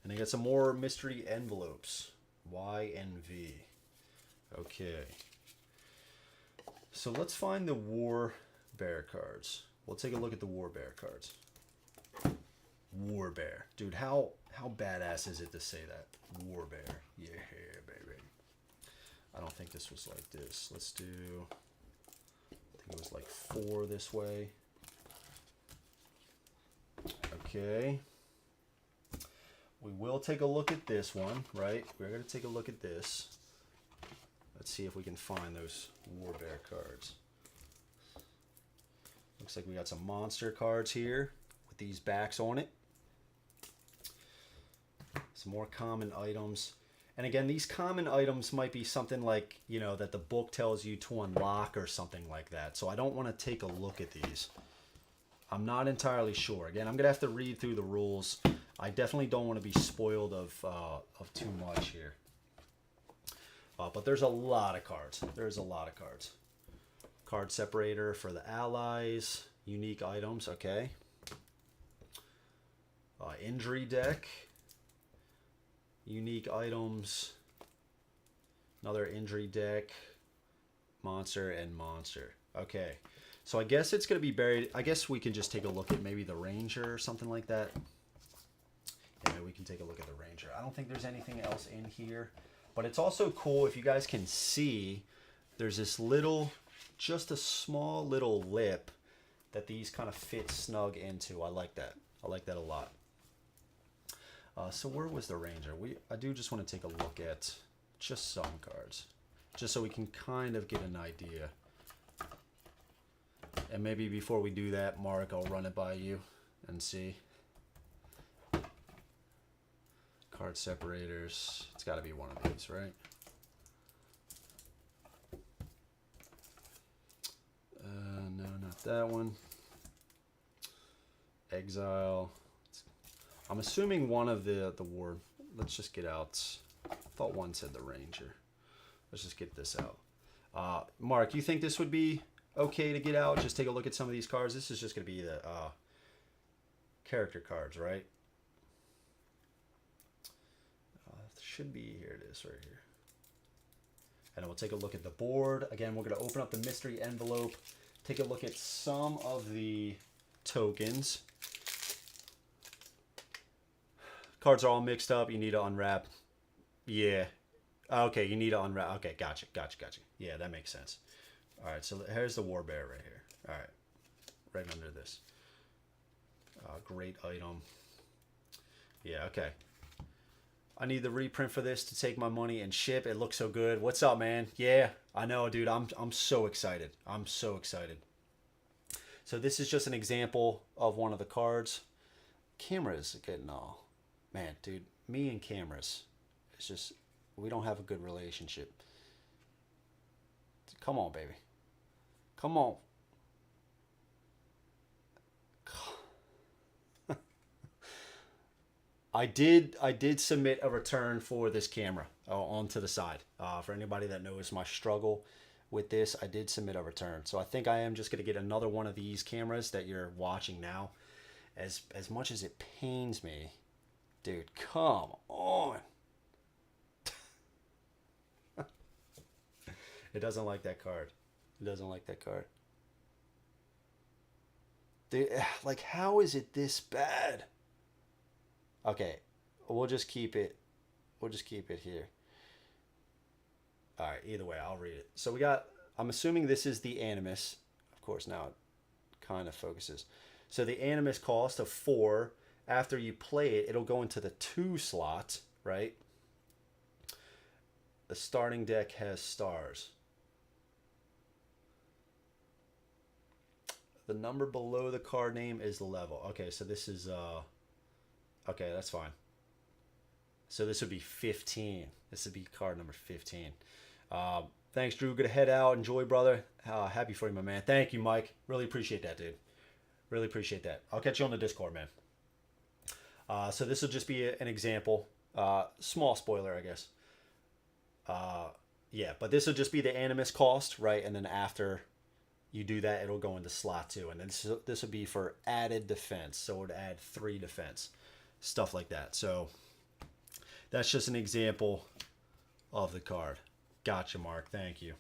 And I got some more mystery envelopes. Y and V. Okay. So let's find the War Bear cards. We'll take a look at the War Bear cards. War Bear. Dude, how badass is it to say that? War Bear. Yeah, baby. I don't think this was like this. Let's do... I think it was like 4 this way. Okay. We will take a look at this one, right? We're going to take a look at this. Let's see if we can find those War Bear cards. Looks like we got some monster cards here with these backs on it. Some more common items. And again, these common items might be something like, you know, that the book tells you to unlock or something like that. So I don't want to take a look at these. I'm not entirely sure. Again, I'm going to have to read through the rules. I definitely don't want to be spoiled of too much here. But there's a lot of cards. There's a lot of cards. Card separator for the allies. Unique items. Okay. Injury deck. Unique items. Another injury deck. Monster and monster. Okay. So I guess it's going to be buried. I guess we can just take a look at maybe the Ranger or something like that. Yeah, maybe we can take a look at the Ranger. I don't think there's anything else in here. But it's also cool if you guys can see, there's this little, just a small little lip that these kind of fit snug into. I like that. I like that a lot. So where was the Ranger? I do just want to take a look at just some cards, just so we can kind of get an idea. And maybe before we do that, Mark, I'll run it by you and see. Card separators. It's got to be one of these, right? No, not that one. Exile. I'm assuming one of the war. Let's just get out. I thought one said the Ranger. Let's just get this out. Mark, you think this would be okay to get out? Just take a look at some of these cards. This is just going to be the character cards, right? Should be, here it is right here. And we'll take a look at the board. Again, we're going to open up the mystery envelope, take a look at some of the tokens. Cards are all mixed up. You need to unwrap. Yeah. Okay, you need to unwrap. Okay, gotcha. Yeah, that makes sense. All right, so here's the War Bear right here. All right, right under this. Great item. Yeah, okay. I need the reprint for this to take my money and ship. It looks so good. What's up, man? Yeah, I know, dude. I'm so excited. I'm so excited. So this is just an example of one of the cards. Cameras getting all... Man, dude, me and cameras. It's just, we don't have a good relationship. Come on, baby. Come on. I did submit a return for this camera onto the side. For anybody that knows my struggle with this, I did submit a return. So I think I am just going to get another one of these cameras that you're watching now. As much as it pains me, dude, come on. It doesn't like that card. It doesn't like that card. Dude, like, how is it this bad? Okay, we'll just keep it. We'll just keep it here. All right, either way, I'll read it. So we got, I'm assuming this is the Animus. Of course, now it kind of focuses. So the Animus cost of 4. After you play it, it'll go into the 2 slot, right? The starting deck has stars. The number below the card name is the level. Okay, so this is... Okay, that's fine. So this would be 15. This would be card number 15. Thanks, Drew. Good to head out. Enjoy, brother. Happy for you, my man. Thank you, Mike. Really appreciate that, dude. Really appreciate that. I'll catch you on the Discord, man. So this will just be an example. Small spoiler, I guess. Yeah, but this will just be the Animus cost, right? And then after you do that, it'll go into slot 2. And then this would be for added defense. So it would add 3 defense. Stuff like that. So that's just an example of the card. Gotcha, Mark. Thank you.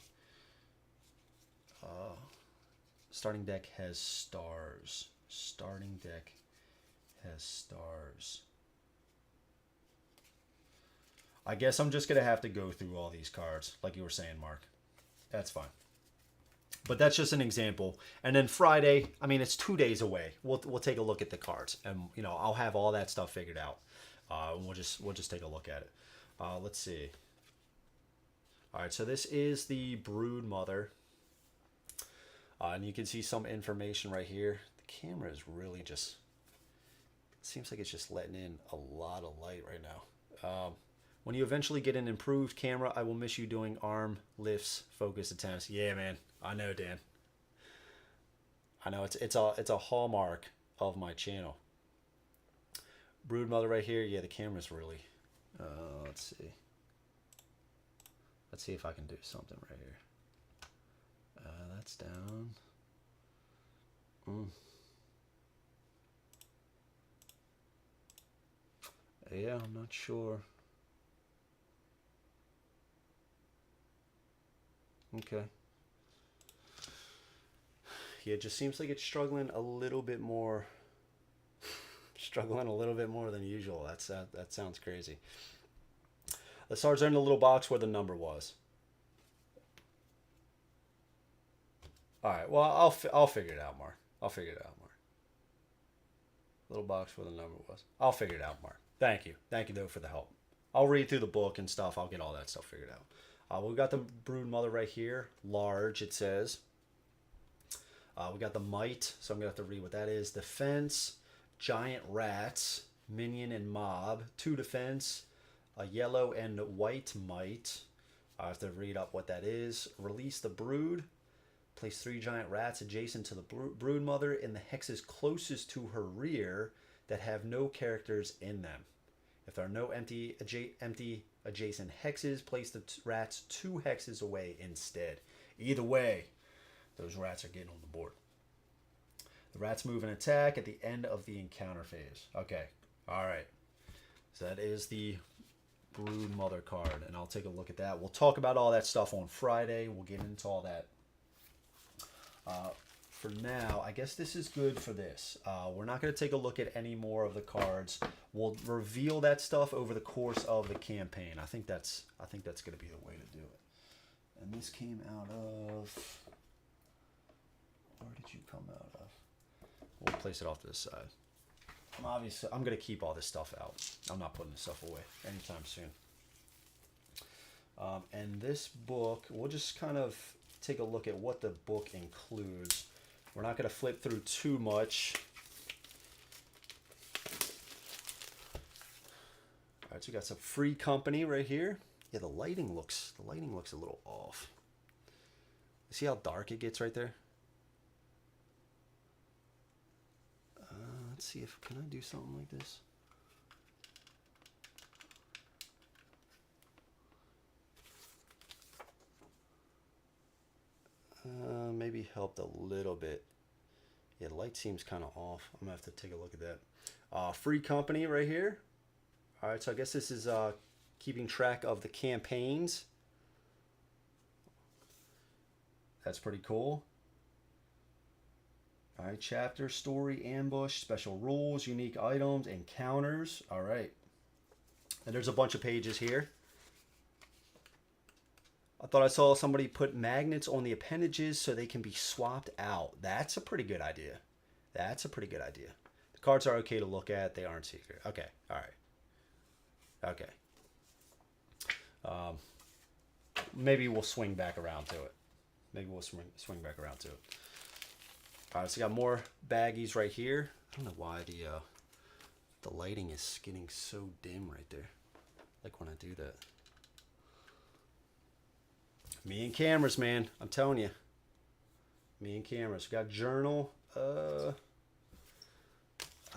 Starting deck has stars. Starting deck has stars. I guess I'm just going to have to go through all these cards, like you were saying, Mark. That's fine. But that's just an example. And then Friday, I mean, it's 2 days away. We'll take a look at the cards, and you know, I'll have all that stuff figured out. We'll just take a look at it. Let's see. All right, so this is the Broodmother, and you can see some information right here. The camera is really just, it seems like it's just letting in a lot of light right now. When you eventually get an improved camera, I will miss you doing arm lifts, focus attempts. Yeah, man. I know, Dan. I know it's a hallmark of my channel. Broodmother right here. Yeah, the camera's really. Let's see. Let's see if I can do something right here. That's down. Yeah, I'm not sure. Okay. Yeah, it just seems like it's struggling a little bit more. Struggling a little bit more than usual. That sounds crazy. The stars are in the little box where the number was. All right. Well, I'll figure it out, Mark. I'll figure it out, Mark. Little box where the number was. I'll figure it out, Mark. Thank you. Thank you, though, for the help. I'll read through the book and stuff. I'll get all that stuff figured out. We got the Broodmother right here. Large, it says. We got the Might, so I'm going to have to read what that is. Defense, Giant Rats, Minion and Mob, 2 defense, a yellow and white Might. I have to read up what that is. Release the Brood. Place 3 giant rats adjacent to the Broodmother in the hexes closest to her rear that have no characters in them. If there are no empty adjacent hexes, place the rats 2 hexes away instead. Either way, those rats are getting on the board. The rats move and attack at the end of the encounter phase. Okay. All right. So that is the Broodmother card, and I'll take a look at that. We'll talk about all that stuff on Friday. We'll get into all that. For now, I guess this is good for this. We're not going to take a look at any more of the cards. We'll reveal that stuff over the course of the campaign. I think that's going to be the way to do it. And this came out of... Where did you come out of? We'll place it off to the side. I'm going to keep all this stuff out. I'm not putting this stuff away anytime soon. And this book, we'll just kind of take a look at what the book includes. We're not going to flip through too much. right, so we got some Free Company right here. Yeah, the lighting looks a little off. See how dark it gets right there? Let's see if can I do something like this. Maybe helped a little bit. Yeah, the light seems kind of off. I'm gonna have to take a look at that. Free Company right here. All right, so I guess this is keeping track of the campaigns. That's pretty cool. All right, chapter, story, ambush, special rules, unique items, encounters. All right. And there's a bunch of pages here. I thought I saw somebody put magnets on the appendages so they can be swapped out. That's a pretty good idea. That's a pretty good idea. The cards are okay to look at. They aren't secret. Okay. All right. Okay. Maybe we'll swing back around to it. Maybe we'll swing back around to it. All right, so we got more baggies right here. I don't know why the lighting is getting so dim right there. Like when I do that. Me and cameras, man. I'm telling you. Me and cameras. We got journal. I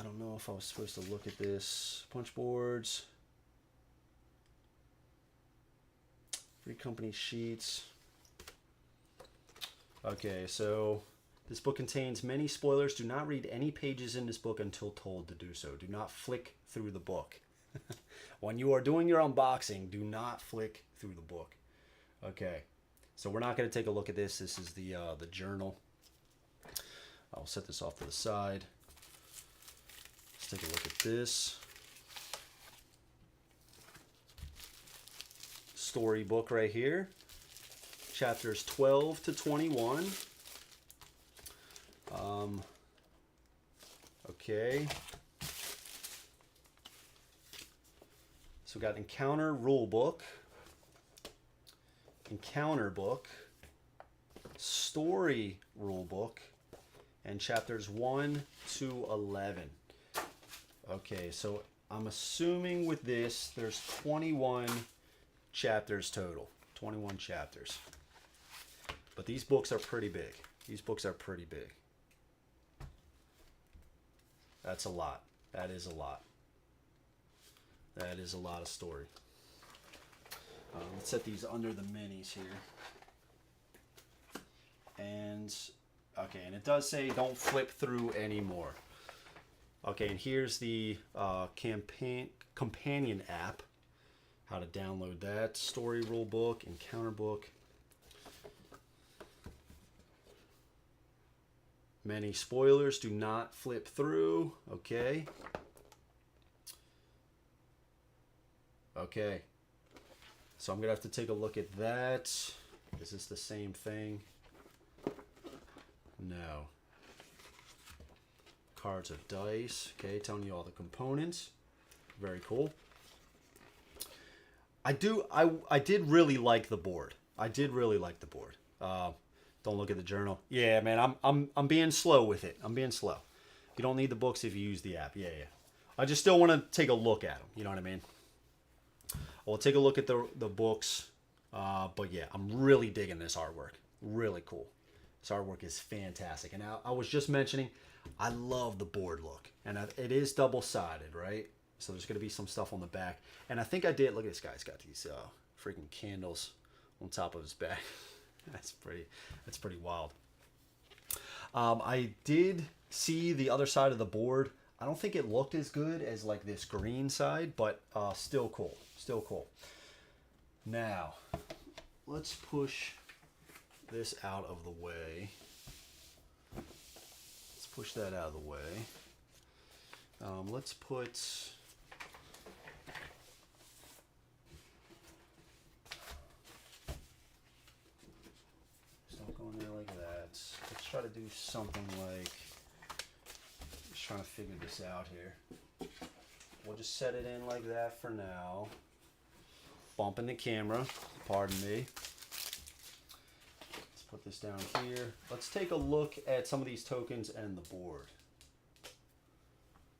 don't know if I was supposed to look at this. Punch boards. Free Company sheets. Okay, so this book contains many spoilers. Do not read any pages in this book until told to do so. Do not flick through the book. When you are doing your unboxing, do not flick through the book. Okay, so we're not going to take a look at this. This is the journal. I'll set this off to the side. Let's take a look at this. Storybook right here. Chapters 12 to 21. Okay. So we got Encounter Rulebook, Encounter Book, Story Rulebook, and chapters 1 to 11. Okay, so I'm assuming with this, there's 21 chapters total. 21 chapters. But these books are pretty big. These books are pretty big. That's a lot. That is a lot. That is a lot of story. Let's set these under the minis here. And, okay, and it does say don't flip through anymore. Okay, and here's the companion app. How to download that. Story rule book, encounter book. Many spoilers. Do not flip through. Okay. Okay. So I'm going to have to take a look at that. Is this the same thing? No. Cards of dice. Okay, telling you all the components. Very cool. I did really like the board. I did really like the board. Don't look at the journal. Yeah, man, I'm being slow with it. I'm being slow. You don't need the books if you use the app. Yeah. I just still want to take a look at them. You know what I mean? We'll take a look at the books. But yeah, I'm really digging this artwork. Really cool. This artwork is fantastic. And I was just mentioning, I love the board look. And it is double-sided, right? So there's going to be some stuff on the back. And I think I did. Look at this guy. He's got these freaking candles on top of his back. That's pretty wild. I did see the other side of the board. I don't think it looked as good as like this green side, but still cool. Still cool. Now, let's push this out of the way. Let's push that out of the way. Let's put... Don't go in there like that. Let's try to do something like... Just trying to figure this out here. We'll just set it in like that for now. Bumping the camera. Pardon me. Let's put this down here. Let's take a look at some of these tokens and the board.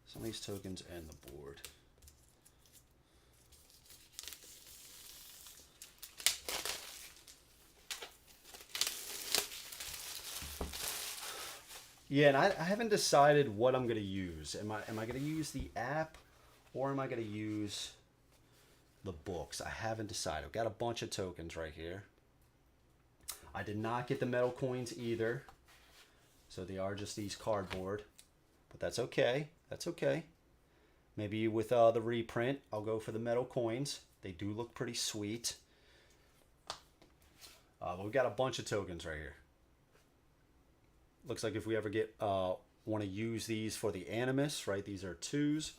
Some of these tokens and the board. Yeah, and I haven't decided what I'm gonna use. Am I gonna use the app, or am I gonna use the books? I haven't decided. I've got a bunch of tokens right here. I did not get the metal coins either, so they are just these cardboard, but that's okay. That's okay. Maybe with the reprint, I'll go for the metal coins. They do look pretty sweet. But we've got a bunch of tokens right here. Looks like if we ever get want to use these for the Animus, right? These are 2s.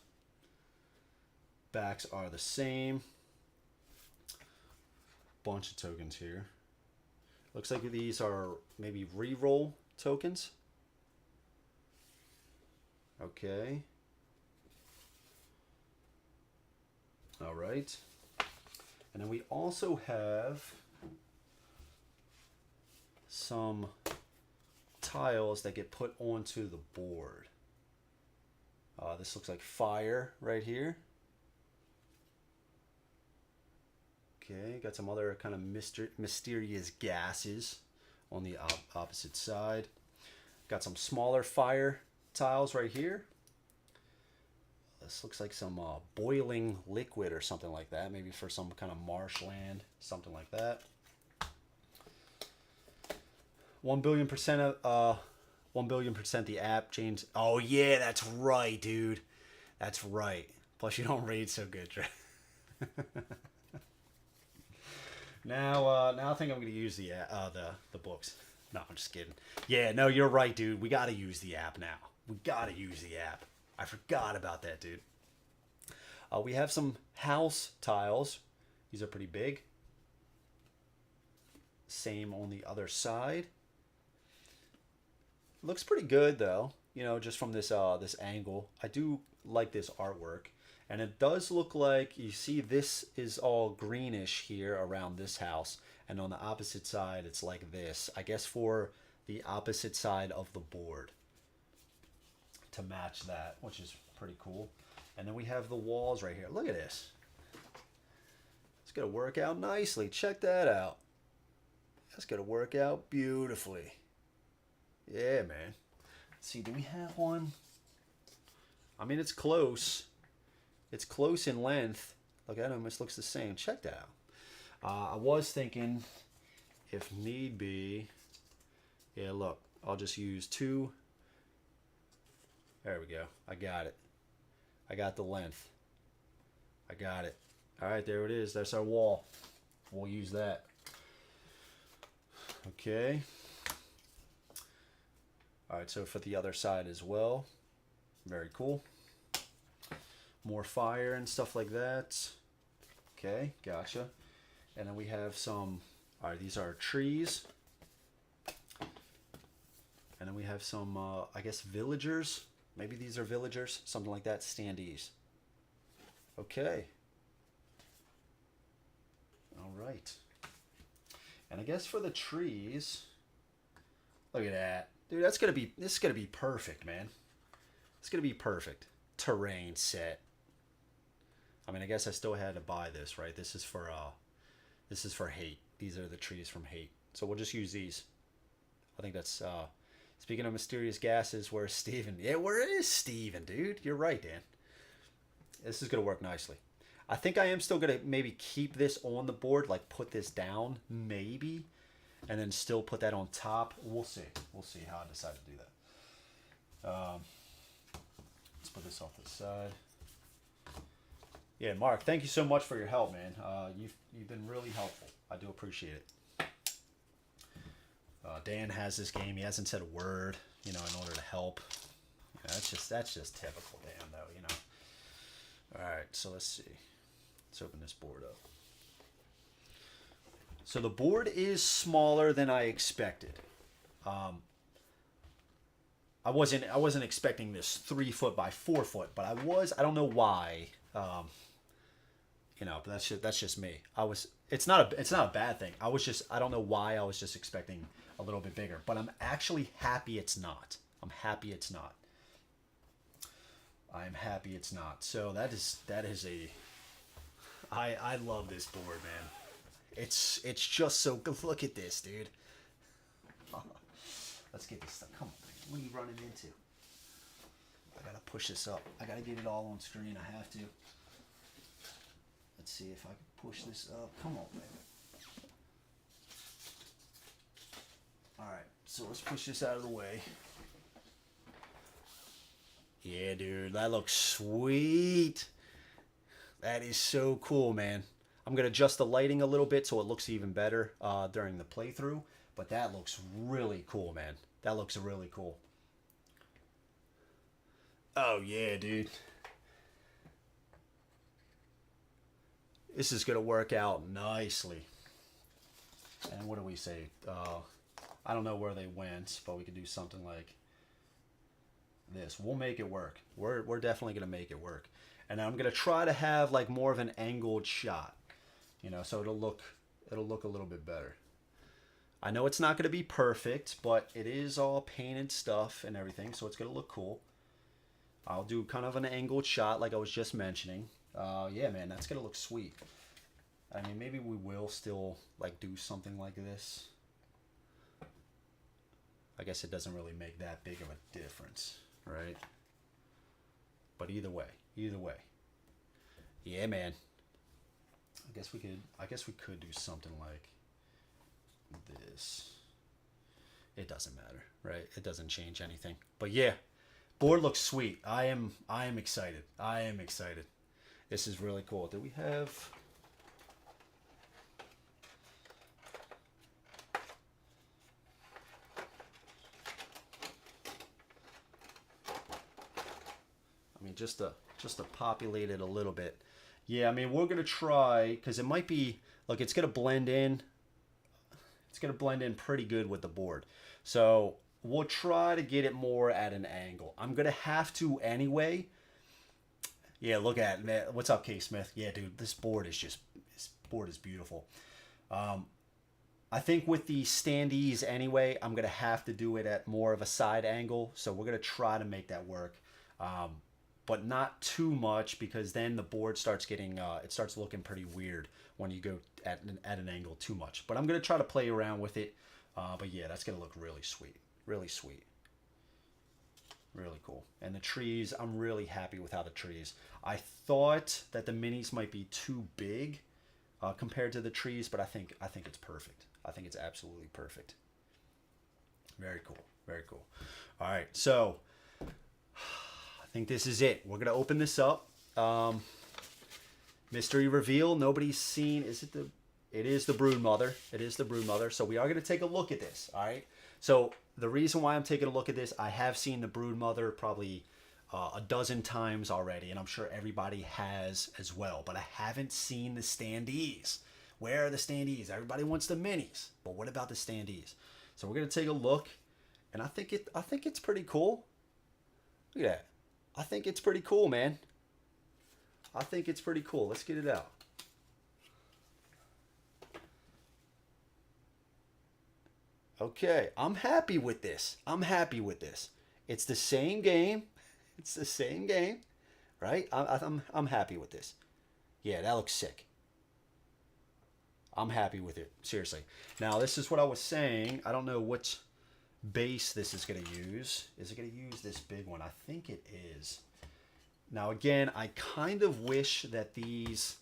Backs are the same. Bunch of tokens here. Looks like these are maybe re-roll tokens. Okay. All right. And then we also have some tiles that get put onto the board. This looks like fire right here. Okay, got some other kind of mysterious gases on the opposite side. Got some smaller fire tiles right here. This looks like some boiling liquid or something like that. Maybe for some kind of marshland, something like that. 1,000,000,000% of 1,000,000,000% the app changed. Oh yeah, that's right, dude. That's right. Plus you don't read so good, right? Now I think I'm gonna use the books. No, I'm just kidding. Yeah, no, you're right, dude. We gotta use the app now. We gotta use the app. I forgot about that, dude. We have some house tiles. These are pretty big. Same on the other side. Looks pretty good though, you know, just from this this angle. I do like this artwork, and it does look like, you see, this is all greenish here around this house, and on the opposite side it's like this. I guess for the opposite side of the board to match that, which is pretty cool. And then we have the walls right here. Look at this. It's gonna work out nicely. Check that out. That's gonna work out beautifully. Yeah, man. Let's see, do we have one? I mean, it's close. It's close in length. Look, that almost looks the same. Check that out. I was thinking, if need be, yeah, look, I'll just use 2. There we go. I got it. I got the length. I got it. All right, there it is. That's our wall. We'll use that. Okay. All right, so for the other side as well. Very cool. More fire and stuff like that. Okay, gotcha. And then we have some, all right, these are trees. And then we have some, I guess, villagers. Maybe these are villagers, something like that, standees. Okay. All right. And I guess for the trees, look at that. Dude, this is gonna be perfect, man. It's gonna be perfect. Terrain set. I mean, I guess I still had to buy this, right? This is for hate. These are the trees from hate. So we'll just use these. I think that's speaking of mysterious gases, where's Steven? Yeah, where is Steven, dude? You're right, Dan. This is gonna work nicely. I think I am still gonna maybe keep this on the board, like put this down, maybe, and then still put that on top. We'll see. We'll see how I decide to do that. Let's put this off to the side. Yeah, Mark, thank you so much for your help, man. You've been really helpful. I do appreciate it. Dan has this game. He hasn't said a word, you know, in order to help. You know, that's just typical Dan, though, you know. All right, so let's see. Let's open this board up. So the board is smaller than I expected. I wasn't expecting this 3 foot by 4 foot, but I don't know why. You know, but that's just me. It's not a bad thing. I don't know why I was just expecting a little bit bigger, but I'm actually happy it's not. I'm happy it's not. So that is a, I love this board, man. It's just so good. Look at this, dude. Let's get this stuff. Come on, What are you running into? I gotta push this up. I gotta get it all on screen. I have to. Let's see if I can push this up. Come on, baby. Alright, so let's push this out of the way. Yeah, dude, that looks sweet. That is so cool, man. I'm going to adjust the lighting a little bit so it looks even better during the playthrough. But that looks really cool, man. That looks really cool. Oh, yeah, dude. This is going to work out nicely. And what do we say? I don't know where they went, but we could do something like this. We'll make it work. We're definitely going to make it work. And I'm going to try to have like more of an angled shot, you know, so it'll look a little bit better. I know it's not going to be perfect, but it is all painted stuff and everything, so it's going to look cool. I'll do kind of an angled shot like I was just mentioning. Yeah, man, that's going to look sweet. I mean, maybe we will still like do something like this. I guess it doesn't really make that big of a difference, right? But either way. Yeah, man. I guess we could do something like this. It doesn't matter, right? It doesn't change anything. But yeah, board looks sweet. I am excited. I am excited. This is really cool. Do we have just to populate it a little bit. Yeah, I mean, we're going to try, because it might be, look, it's going to blend in. It's going to blend in pretty good with the board. So we'll try to get it more at an angle. I'm going to have to anyway. Yeah, look at it, man. What's up, K Smith? Yeah, dude, this board is beautiful. I think with the standees anyway, I'm going to have to do it at more of a side angle. So we're going to try to make that work. But not too much, because then the board starts getting, it starts looking pretty weird when you go at an angle too much. But I'm going to try to play around with it. But yeah, that's going to look really sweet. Really sweet. Really cool. And the trees, I'm really happy with how the trees. I thought that the minis might be too big compared to the trees, but I think it's perfect. I think it's absolutely perfect. Very cool. Very cool. All right, so I think this is it. We're going to open this up. Mystery reveal. Nobody's seen. It is the Broodmother. It is the Broodmother. So we are going to take a look at this. All right. So the reason why I'm taking a look at this, I have seen the Broodmother probably a dozen times already, and I'm sure everybody has as well. But I haven't seen the standees. Where are the standees? Everybody wants the minis, but what about the standees? So we're going to take a look, and I think it's pretty cool. Look at that. I think it's pretty cool, man. I think it's pretty cool. Let's get it out. Okay, I'm happy with this. I'm happy with this. It's the same game. It's the same game, right? I'm happy with this. Yeah, that looks sick. I'm happy with it. Seriously. Now, this is what I was saying. I don't know which base this is going to use. Is it going to use this big one? I think it is. Now again, I kind of wish that these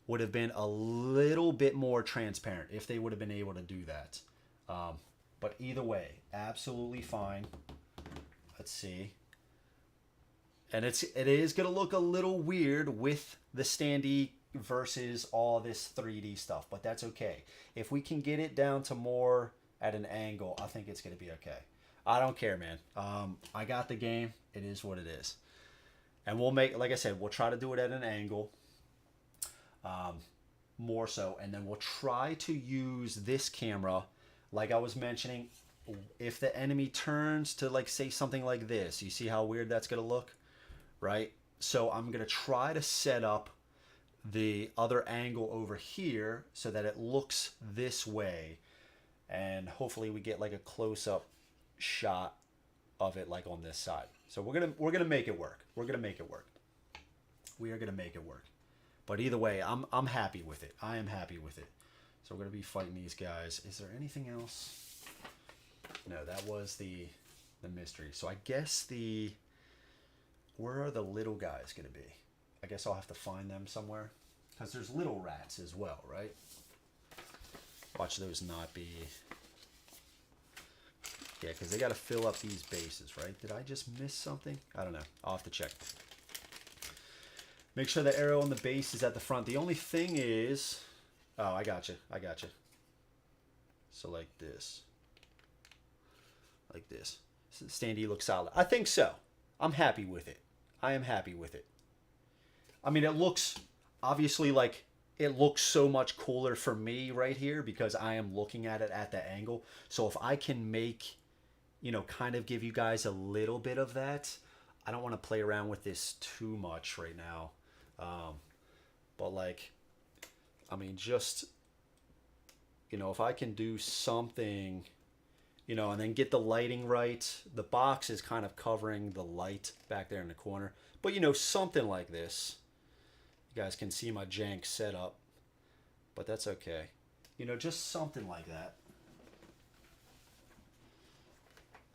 would have been a little bit more transparent if they would have been able to do that. But either way, absolutely fine. Let's see. And it is going to look a little weird with the standee versus all this 3D stuff, but that's okay. If we can get it down to more at an angle, I think it's going to be okay. I don't care, man. I got the game. It is what it is. And we'll make, like I said, we'll try to do it at an angle. More so. And then we'll try to use this camera, like I was mentioning, if the enemy turns to, like, say something like this. You see how weird that's going to look? Right? So I'm going to try to set up the other angle over here so that it looks this way. And hopefully we get like a close-up shot of it, like on this side. So we're gonna make it work. We're gonna make it work. We are gonna make it work. But either way, I'm happy with it. I am happy with it. So we're gonna be fighting these guys. Is there anything else? No, that was the the mystery. So I guess where are the little guys going to be? I guess I'll have to find them somewhere. Because there's little rats as well, right? Watch those not be... Yeah, because they got to fill up these bases, right? Did I just miss something? I don't know. I'll have to check. Make sure the arrow on the base is at the front. The only thing is... Oh, I got you. I got you. So like this. Like this. Standee looks solid. I think so. I'm happy with it. I am happy with it. I mean, it looks... Obviously, like, it looks so much cooler for me right here because I am looking at it at the angle. So if I can make, you know, kind of give you guys a little bit of that. I don't want to play around with this too much right now. But, like, I mean, just, you know, if I can do something, you know, and then get the lighting right. The box is kind of covering the light back there in the corner. But, you know, something like this. You guys can see my jank setup, but that's okay. You know, just something like that.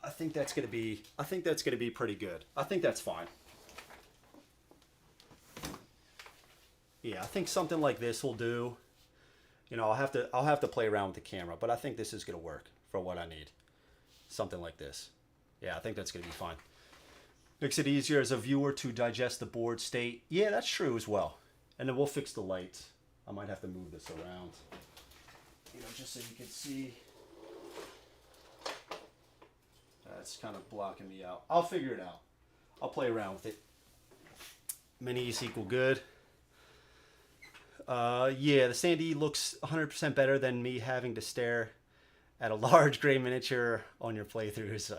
I think that's gonna be pretty good. I think that's fine. Yeah, I think something like this will do. You know, I'll have to play around with the camera, but I think this is gonna work for what I need. Something like this. Yeah, I think that's gonna be fine. Makes it easier as a viewer to digest the board state. Yeah, that's true as well. And then we'll fix the light. I might have to move this around, you know, just so you can see. That's kind of blocking me out. I'll figure it out. I'll play around with it. Minis equal good. Yeah, the Standee looks 100% better than me having to stare at a large gray miniature on your playthroughs.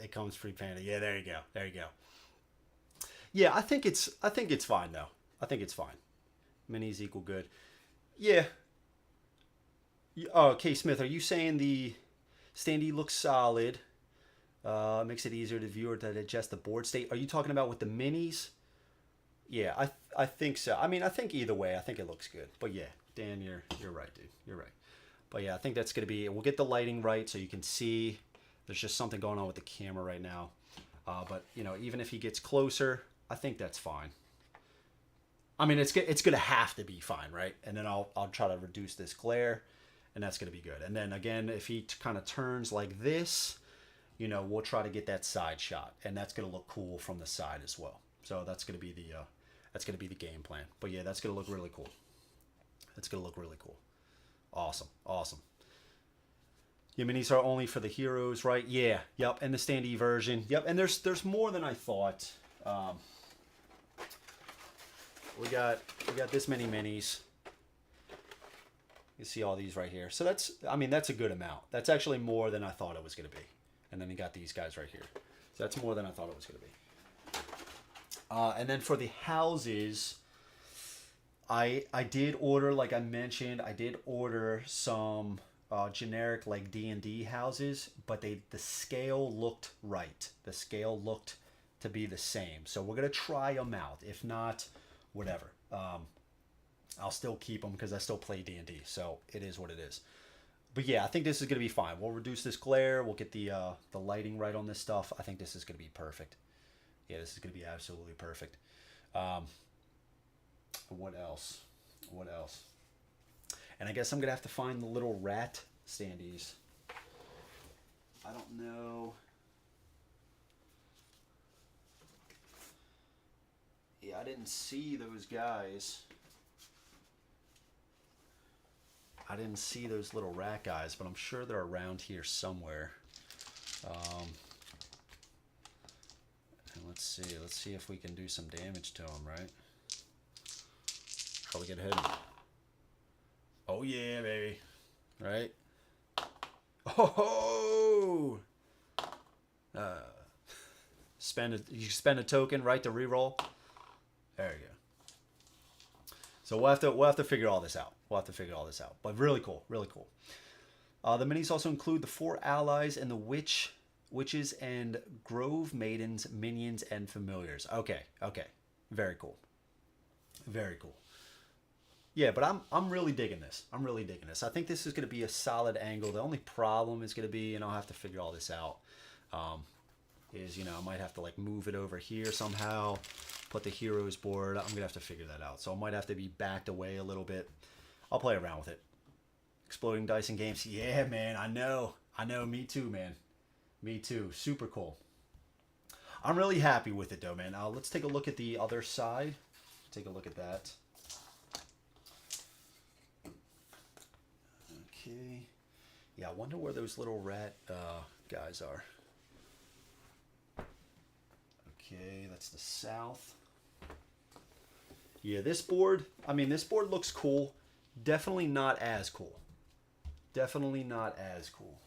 It comes pre-painted. Yeah, there you go. There you go. Yeah, I think it's fine though. I think it's fine. Minis equal good. Yeah. Oh, okay, Smith, are you saying the Standee looks solid? Makes it easier to viewer to digest the board state. Are you talking about with the minis? Yeah, I think so. I mean, I think either way, I think it looks good. But yeah, Dan, you're right, dude. You're right. But yeah, I think that's gonna be. We'll get the lighting right so you can see. There's just something going on with the camera right now. But you know, even if he gets closer, I think that's fine. I mean, it's gonna have to be fine, right? And then I'll try to reduce this glare, and that's gonna be good. And then again, if he kind of turns like this, you know, we'll try to get that side shot, and that's gonna look cool from the side as well. So that's gonna be the game plan. But yeah, that's gonna look really cool. That's gonna look really cool. Awesome, awesome. Yeah, minis are only for the heroes, right? Yeah, yep. And the Standee version, yep. And there's more than I thought. We got this many minis. You see all these right here. So that's a good amount. That's actually more than I thought it was gonna be. And then you got these guys right here. So that's more than I thought it was gonna be. And then for the houses, I did order, like I mentioned, I did order some generic like D&D houses, but the scale looked right. The scale looked to be the same. So we're gonna try them out. If not, whatever. I'll still keep them because I still play D&D. So it is what it is. But yeah, I think this is gonna be fine. We'll reduce this glare. We'll get the lighting right on this stuff. I think this is gonna be perfect. Yeah, this is gonna be absolutely perfect. What else? What else? And I guess I'm gonna have to find the little rat Standees. I don't know. Yeah, I didn't see those guys. I didn't see those little rat guys, but I'm sure they're around here somewhere. And let's see if we can do some damage to them, right? Probably get hit. Oh yeah, baby. Right? Oh! You spend a token, right, to reroll. There you go. So we'll have to figure all this out. But really cool, really cool. The minis also include the 4 allies and the witches and grove maidens, minions, and familiars. Okay. Very cool. Very cool. Yeah, but I'm really digging this. I think this is going to be a solid angle. The only problem is going to be, and I'll have to figure all this out. is, you know, I might have to like move it over here somehow, put the heroes board. I'm going to have to figure that out. So I might have to be backed away a little bit. I'll play around with it. Exploding dice and games. Yeah, man, I know. Me too, man. Me too. Super cool. I'm really happy with it though, man. Let's take a look at the other side. Take a look at that. Okay. Yeah, I wonder where those little rat guys are. Okay, that's the south. Yeah, this board, I mean, this board looks cool. Definitely not as cool. Definitely not as cool.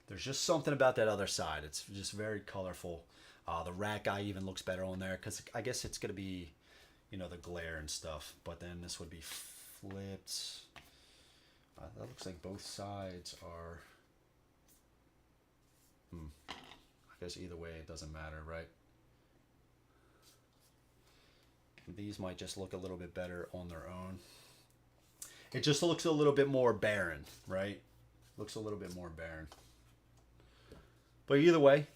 There's just something about that other side. It's just very colorful. The rat guy even looks better on there because I guess it's going to be, you know, the glare and stuff. But then this would be flipped. That looks like both sides are... I guess either way it doesn't matter, right? These might just look a little bit better on their own. It just looks a little bit more barren, right? Looks a little bit more barren. But either way.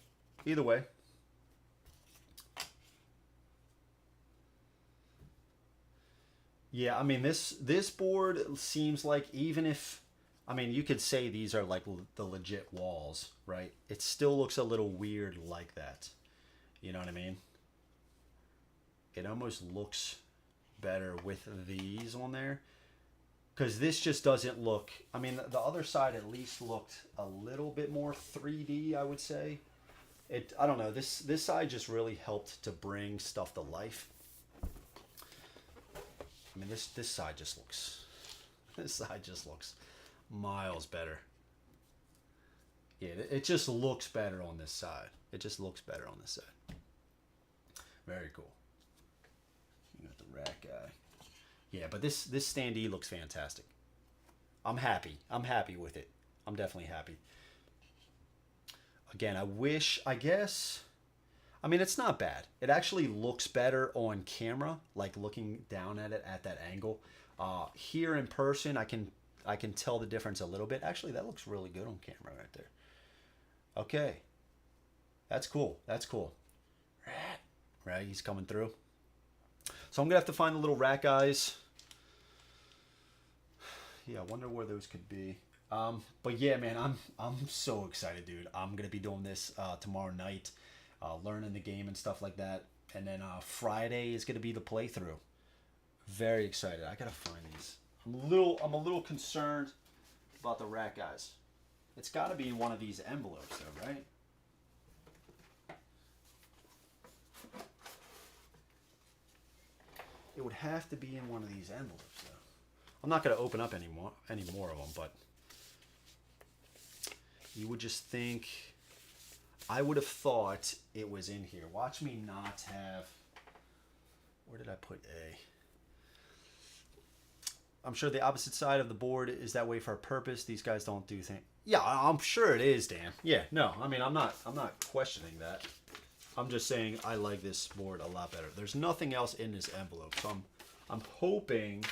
Yeah, I mean, this board seems like, even if, I mean, you could say these are like the legit walls, right? It still looks a little weird like that. You know what I mean? It almost looks better with these on there. Because this just doesn't look... I mean, the other side at least looked a little bit more 3D, I would say. I don't know. This side just really helped to bring stuff to life. I mean, this side just looks... This side just looks miles better. Yeah, it just looks better on this side. It just looks better on this side. Very cool. You got the rat guy. Yeah, but this standee looks fantastic. I'm happy. I'm happy with it. I'm definitely happy. Again, I guess, I mean, it's not bad. It actually looks better on camera, like looking down at it at that angle. Here in person, I can tell the difference a little bit. Actually, that looks really good on camera right there. Okay. That's cool. That's cool. Right, he's coming through. So I'm gonna have to find the little rat guys. Yeah, I wonder where those could be. But yeah, man, I'm so excited, dude. I'm gonna be doing this tomorrow night, learning the game and stuff like that. And then Friday is gonna be the playthrough. Very excited. I gotta find these. I'm a little concerned about the rat guys. It's got to be one of these envelopes, though, right? It would have to be in one of these envelopes, though. I'm not going to open up any more of them, but you would just think... I would have thought it was in here. Watch me not have... Where did I put A? I'm sure the opposite side of the board is that way for a purpose. These guys don't do things. Yeah, I'm sure it is, Dan. Yeah, no, I mean, I'm not questioning that. I'm just saying I like this board a lot better. There's nothing else in this envelope, so I'm hoping.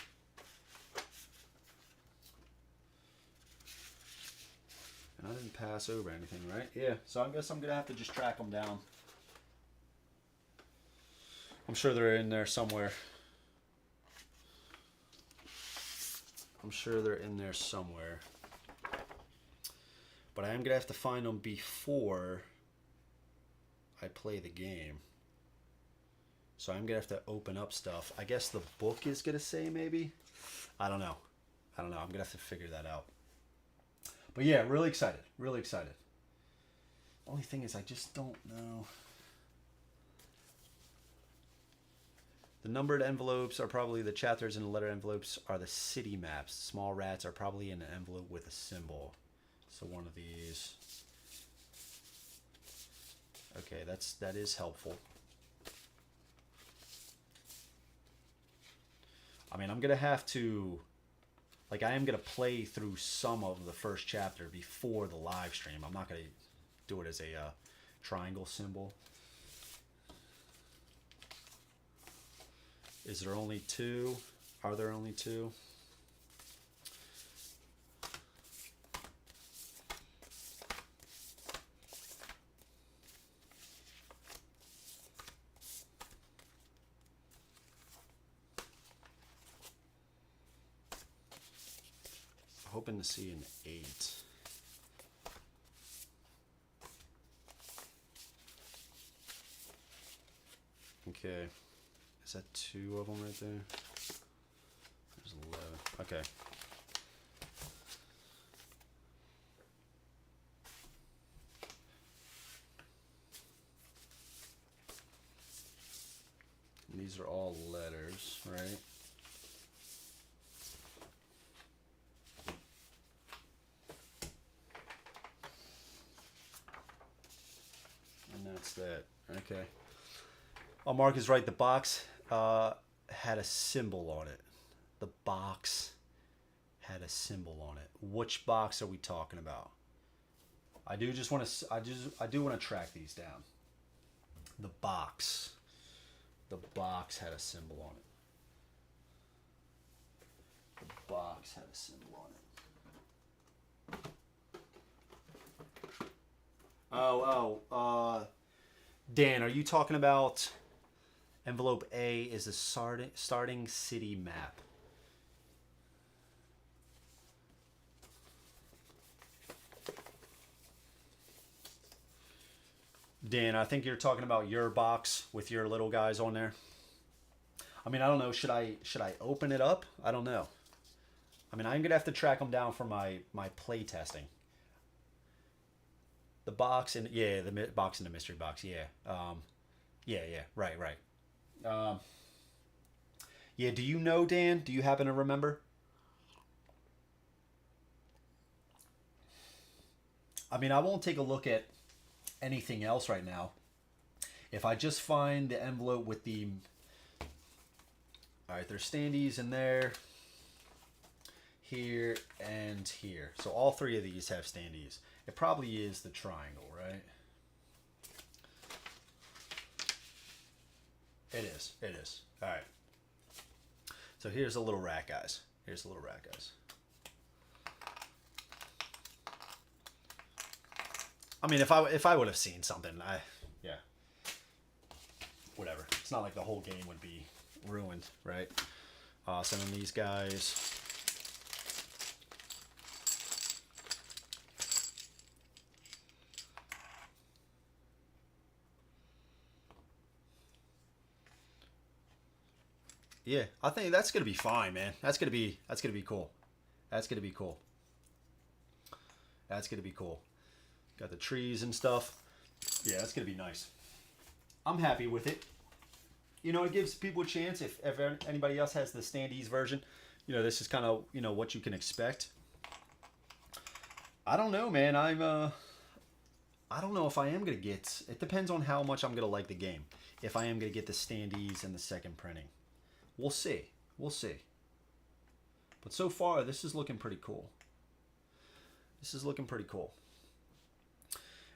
And I didn't pass over anything, right? Yeah, so I guess I'm gonna have to just track them down. I'm sure they're in there somewhere. I'm sure they're in there somewhere. But I am gonna have to find them before I play the game. So I'm gonna have to open up stuff. I guess the book is gonna say maybe. I don't know. I'm gonna have to figure that out. But yeah, really excited. Really excited. Only thing is I just don't know. The numbered envelopes are probably the chapters, and the letter envelopes are the city maps. Small rats are probably in an envelope with a symbol. So one of these. Okay, that is helpful. I mean, I'm gonna have to, like, I am gonna play through some of the first chapter before the live stream. I'm not gonna do it as a triangle symbol. Is there only two? Are there only two? hoping to see an 8. Okay. Is that 2 of them right there? There's 11. Okay. And these are all letters, right? And that's that. Okay. Oh, Mark is right. The box had a symbol on it. The box had a symbol on it. Which box are we talking about? I do want to track these down. The box. The box had a symbol on it. The box had a symbol on it. Dan, are you talking about envelope A is the starting city map? Dan, I think you're talking about your box with your little guys on there. I mean, I don't know. Should I open it up? I don't know. I mean, I'm gonna have to track them down for my play testing. The box and the box in the mystery box. Yeah. Right. Yeah. Do you know, Dan? Do you happen to remember? I mean, I won't take a look at anything else right now. If I just find the envelope with the... Alright, there's standees in there, here, and here. So all 3 of these have standees. It probably is the triangle, right? It is. Alright. So here's the little rat guys. I mean, if I would have seen something, yeah, whatever. It's not like the whole game would be ruined, right? Sending these guys. Yeah, I think that's gonna be fine, man. That's gonna be cool. That's gonna be cool. Got the trees and stuff. Yeah, that's gonna be nice. I'm happy with it. You know, it gives people a chance. If anybody else has the Standees version, you know, this is kind of, you know, what you can expect. I don't know, man. I don't know if I am gonna get. It depends on how much I'm gonna like the game. If I am gonna get the Standees and the second printing, we'll see. But so far, this is looking pretty cool.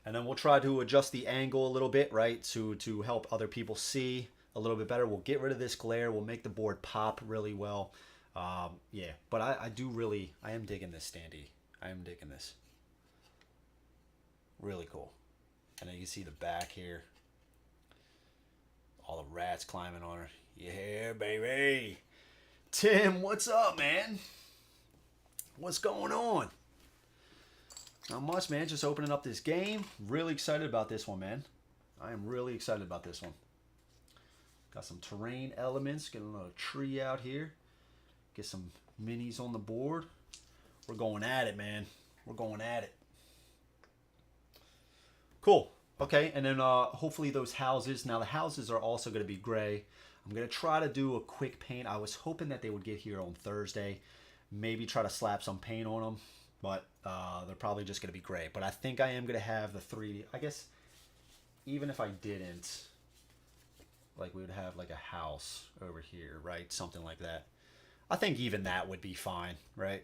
And then we'll try to adjust the angle a little bit, right, to help other people see a little bit better. We'll get rid of this glare. We'll make the board pop really well. Yeah, but I am digging this Standee. I am digging this. Really cool. And then you can see the back here. All the rats climbing on her. Yeah, baby. Tim, what's up, man? What's going on? Not much, man. Just opening up this game. Really excited about this one, man. I am really excited about this one. Got some terrain elements. Get another tree out here. Get some minis on the board. We're going at it, man. We're going at it. Cool. Okay, and then hopefully those houses. Now the houses are also going to be gray. I'm going to try to do a quick paint. I was hoping that they would get here on Thursday. Maybe try to slap some paint on them. But they're probably just going to be gray. But I think I am going to have the 3D. I guess even if I didn't, like we would have like a house over here, right? Something like that. I think even that would be fine, right?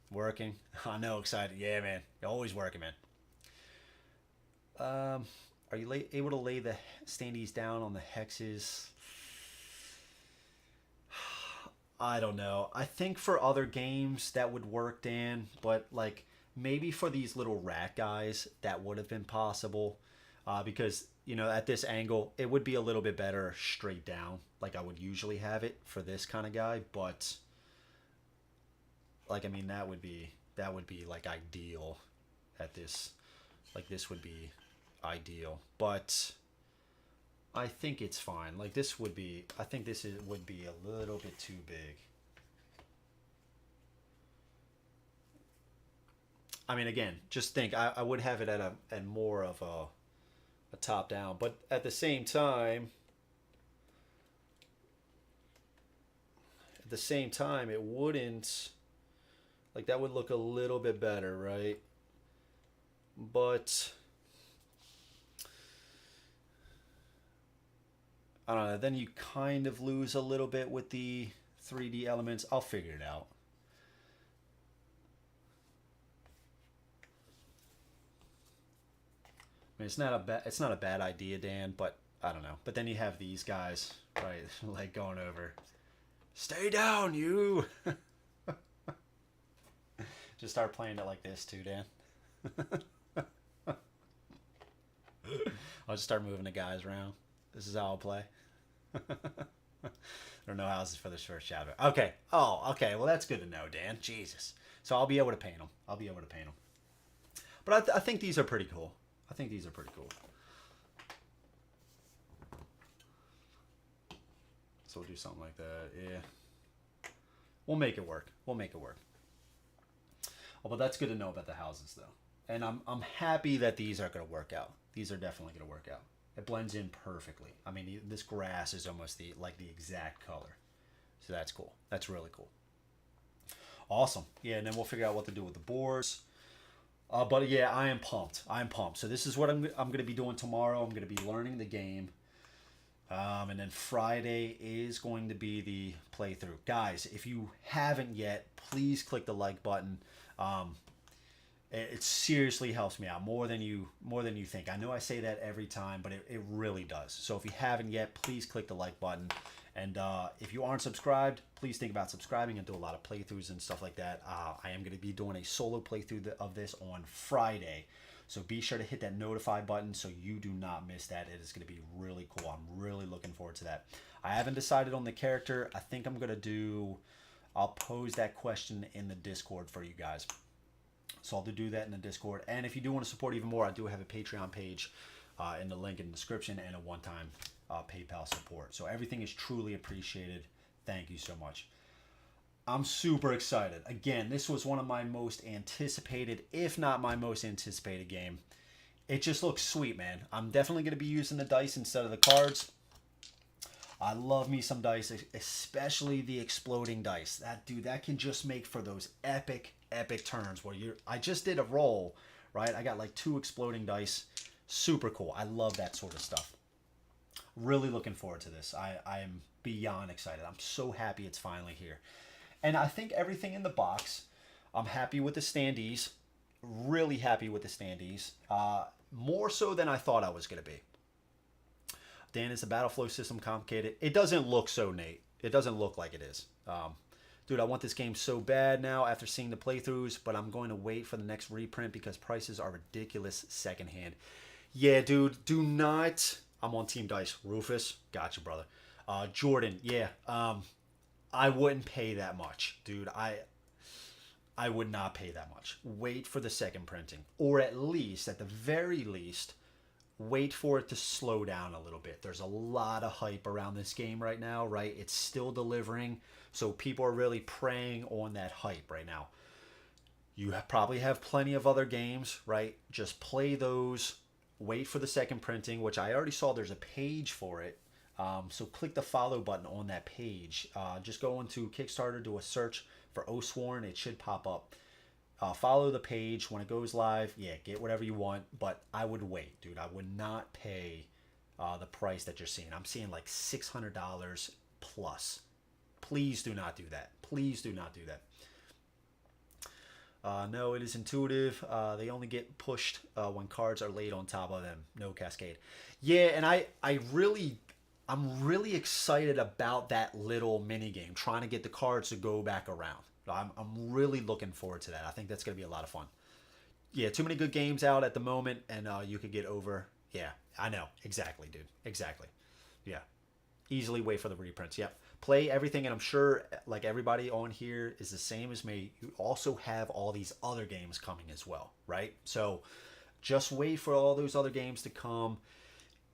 Working. I know, excited. Yeah, man. You're always working, man. Are you able to lay the standees down on the hexes? I don't know. I think for other games that would work, Dan, but like maybe for these little rat guys that would have been possible, because you know at this angle it would be a little bit better straight down, like I would usually have it for this kind of guy. But Like, I mean, that would be like ideal at this. Like, this would be ideal, but I think it's fine. Like, this would be, I think this would be a little bit too big. I mean, again, just think, I would have it at more of a top down, but at the same time, it wouldn't, like, that would look a little bit better, right? But I don't know, then you kind of lose a little bit with the 3D elements. I'll figure it out. I mean, it's not a bad idea, Dan, but I don't know. But then you have these guys, right, like going over. Stay down, you. Just start playing it like this too, Dan. I'll just start moving the guys around. This is how I'll play. There are no houses for this first shadow. Okay. Oh, okay. Well, that's good to know, Dan. Jesus. So I'll be able to paint them. But I think these are pretty cool. So we'll do something like that. Yeah. We'll make it work. Oh, but that's good to know about the houses, though. And I'm happy that these are going to work out. These are definitely going to work out. It blends in perfectly. I mean, this grass is almost the exact color. So that's cool. That's really cool. Awesome. Yeah, and then we'll figure out what to do with the boards. But yeah, I am pumped. So this is what I'm going to be doing tomorrow. I'm going to be learning the game. And then Friday is going to be the playthrough. Guys, if you haven't yet, please click the like button. It seriously helps me out more than you think. I know I say that every time, but it really does. So if you haven't yet, please click the like button. And if you aren't subscribed, please think about subscribing and do a lot of playthroughs and stuff like that. I am going to be doing a solo playthrough of this on Friday. So be sure to hit that notify button so you do not miss that. It is going to be really cool. I'm really looking forward to that. I haven't decided on the character. I think I'm going to I'll pose that question in the Discord for you guys. So I'll do that in the Discord. And if you do want to support even more, I do have a Patreon page in the link in the description and a one-time PayPal support. So everything is truly appreciated. Thank you so much. I'm super excited. Again, this was one of my most anticipated, if not my most anticipated game. It just looks sweet, man. I'm definitely going to be using the dice instead of the cards. I love me some dice, especially the exploding dice. That can just make for those epic turns where I just did a roll, right? I got like 2 exploding dice. Super cool. I love that sort of stuff. Really looking forward to this. I am beyond excited. I'm so happy it's finally here. And I think everything in the box, I'm happy with the standees. Really happy with the standees. More so than I thought I was going to be. Dan, is the battle flow system complicated? It doesn't look so, Nate. It doesn't look like it is. Dude, I want this game so bad now after seeing the playthroughs, but I'm going to wait for the next reprint because prices are ridiculous secondhand. Yeah, dude, do not. I'm on Team Dice. Rufus, gotcha, brother. Jordan, yeah. I wouldn't pay that much, dude. I would not pay that much. Wait for the second printing, or at the very least, wait for it to slow down a little bit. There's a lot of hype around this game right now, right? It's still delivering, so people are really preying on that hype right now. You probably have plenty of other games, right? Just play those. Wait for the second printing, which I already saw there's a page for it. So click the follow button on that page. Just go into Kickstarter, do a search for Oathsworn. It should pop up. Follow the page when it goes live. Yeah, get whatever you want, but I would wait, dude. I would not pay the price that you're seeing. I'm seeing like $600 plus. Please do not do that. Please do not do that. No, it is intuitive. They only get pushed when cards are laid on top of them. No cascade. Yeah, and I'm really excited about that little mini game, trying to get the cards to go back around. I'm really looking forward to that. I think that's going to be a lot of fun. Yeah, too many good games out at the moment, and you could get over. Yeah, I know. Exactly, dude. Exactly. Yeah. Easily wait for the reprints. Yep. play everything, and I'm sure like everybody on here is the same as me. You also have all these other games coming as well, right? So just wait for all those other games to come.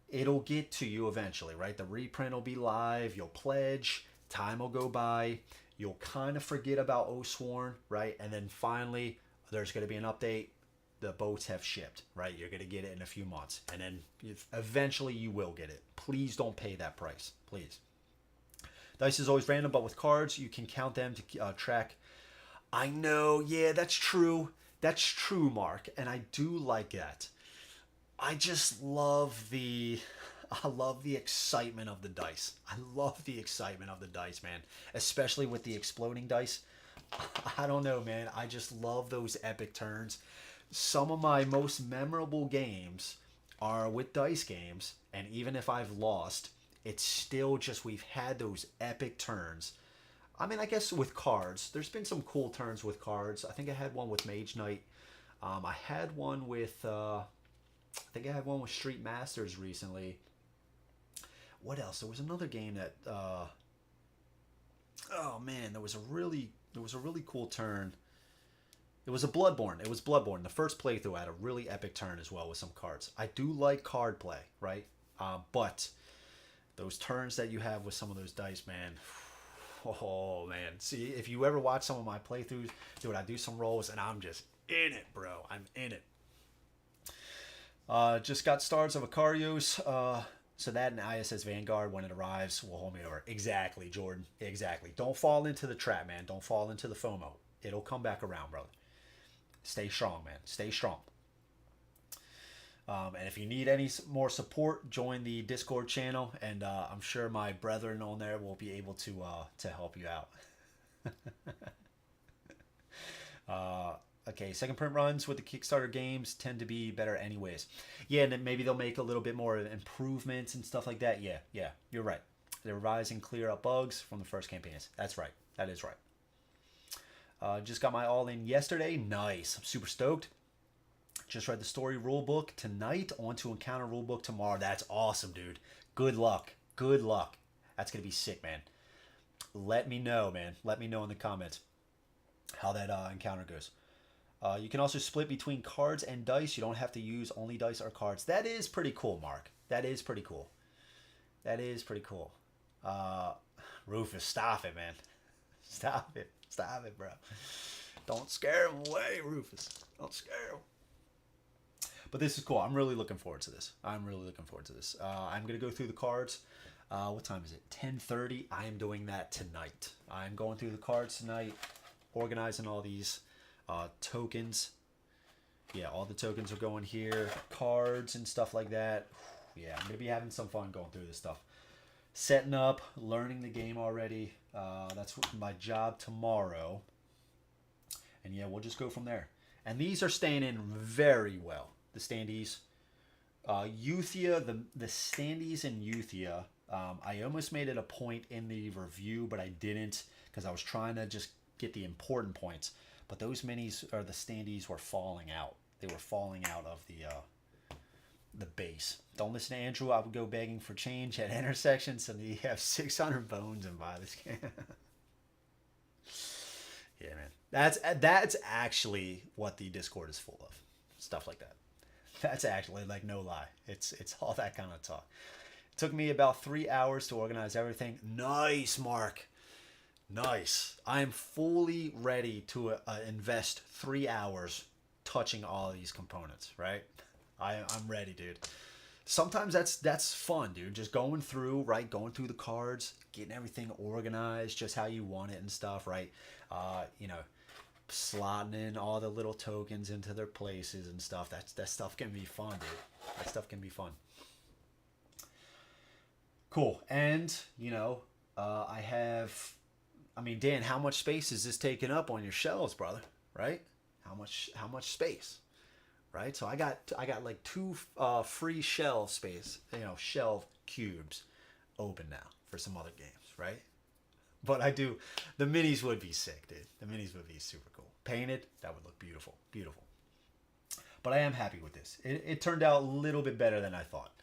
It'll get to you eventually, right? The reprint will be live. You'll pledge. Time will go by. You'll kind of forget about Oathsworn, right? And then finally, there's going to be an update. The boats have shipped, right? You're going to get it in a few months. And then eventually you will get it. Please don't pay that price. Please. Dice is always random, but with cards, you can count them to track. I know. Yeah, that's true. That's true, Mark. And I do like that. I just love the excitement of the dice. I love the excitement of the dice, man. Especially with the exploding dice. I don't know, man. I just love those epic turns. Some of my most memorable games are with dice games, and even if I've lost, it's still just we've had those epic turns. I mean, I guess with cards, there's been some cool turns with cards. I think I had one with Mage Knight. I had one with Street Masters recently. What else? There was another game that oh man, there was a really cool turn. It was Bloodborne. The first playthrough had a really epic turn as well with some cards. I do like card play, right? But those turns that you have with some of those dice, man. Oh man. See, if you ever watch some of my playthroughs, dude, I do some rolls and I'm just in it, bro. I'm in it. Just got stars of Icarios. So that and ISS Vanguard, when it arrives, will hold me over. Exactly, Jordan. Exactly. Don't fall into the trap, man. Don't fall into the FOMO. It'll come back around, brother. Stay strong, man. Stay strong. And if you need any more support, join the Discord channel, and I'm sure my brethren on there will be able to help you out. Okay, second print runs with the Kickstarter games tend to be better anyways. Yeah, and then maybe they'll make a little bit more improvements and stuff like that. Yeah, you're right. They revise and clear up bugs from the first campaigns. That's right. That is right. Just got my all in yesterday. Nice. I'm super stoked. Just read the story rulebook tonight. On to encounter rulebook tomorrow. That's awesome, dude. Good luck. Good luck. That's going to be sick, man. Let me know, man. Let me know in the comments how that encounter goes. You can also split between cards and dice. You don't have to use only dice or cards. That is pretty cool, Mark. That is pretty cool. That is pretty cool. Rufus, stop it, man. Stop it. Stop it, bro. Don't scare him away, Rufus. Don't scare him. But this is cool. I'm really looking forward to this. I'm going to go through the cards. What time is it? 10:30. I am doing that tonight. I'm going through the cards tonight, organizing all these tokens. Yeah, all the tokens are going here. Cards and stuff like that. Yeah, I'm going to be having some fun going through this stuff. Setting up, learning the game already. That's my job tomorrow. And yeah, we'll just go from there. And these are staying in very well. The Standees. Euthia, the Standees in Euthia. I almost made it a point in the review, but I didn't because I was trying to just get the important points. But those minis, or the Standees, were falling out. They were falling out of the base. Don't listen to Andrew. I would go begging for change at intersections, and you have 600 bones and buy this game. Yeah, man. That's actually what the Discord is full of. Stuff like that. That's actually, like, no lie. It's all that kind of talk. It took me about 3 hours to organize everything. Nice, Mark. Nice. I am fully ready to invest 3 hours touching all of these components, right? I'm ready, dude. Sometimes that's fun, dude. Just going through, right? Going through the cards, getting everything organized just how you want it and stuff, right? Slotting in all the little tokens into their places and stuff. That stuff can be fun, dude. That stuff can be fun. Cool. And, Dan, how much space is this taking up on your shelves, brother? Right? How much space? Right? So I got like 2 free shelf space, shelf cubes open now for some other games, right? But the minis would be sick, dude. The minis would be super cool. Painted, that would look beautiful. Beautiful. But I am happy with this. It turned out a little bit better than I thought.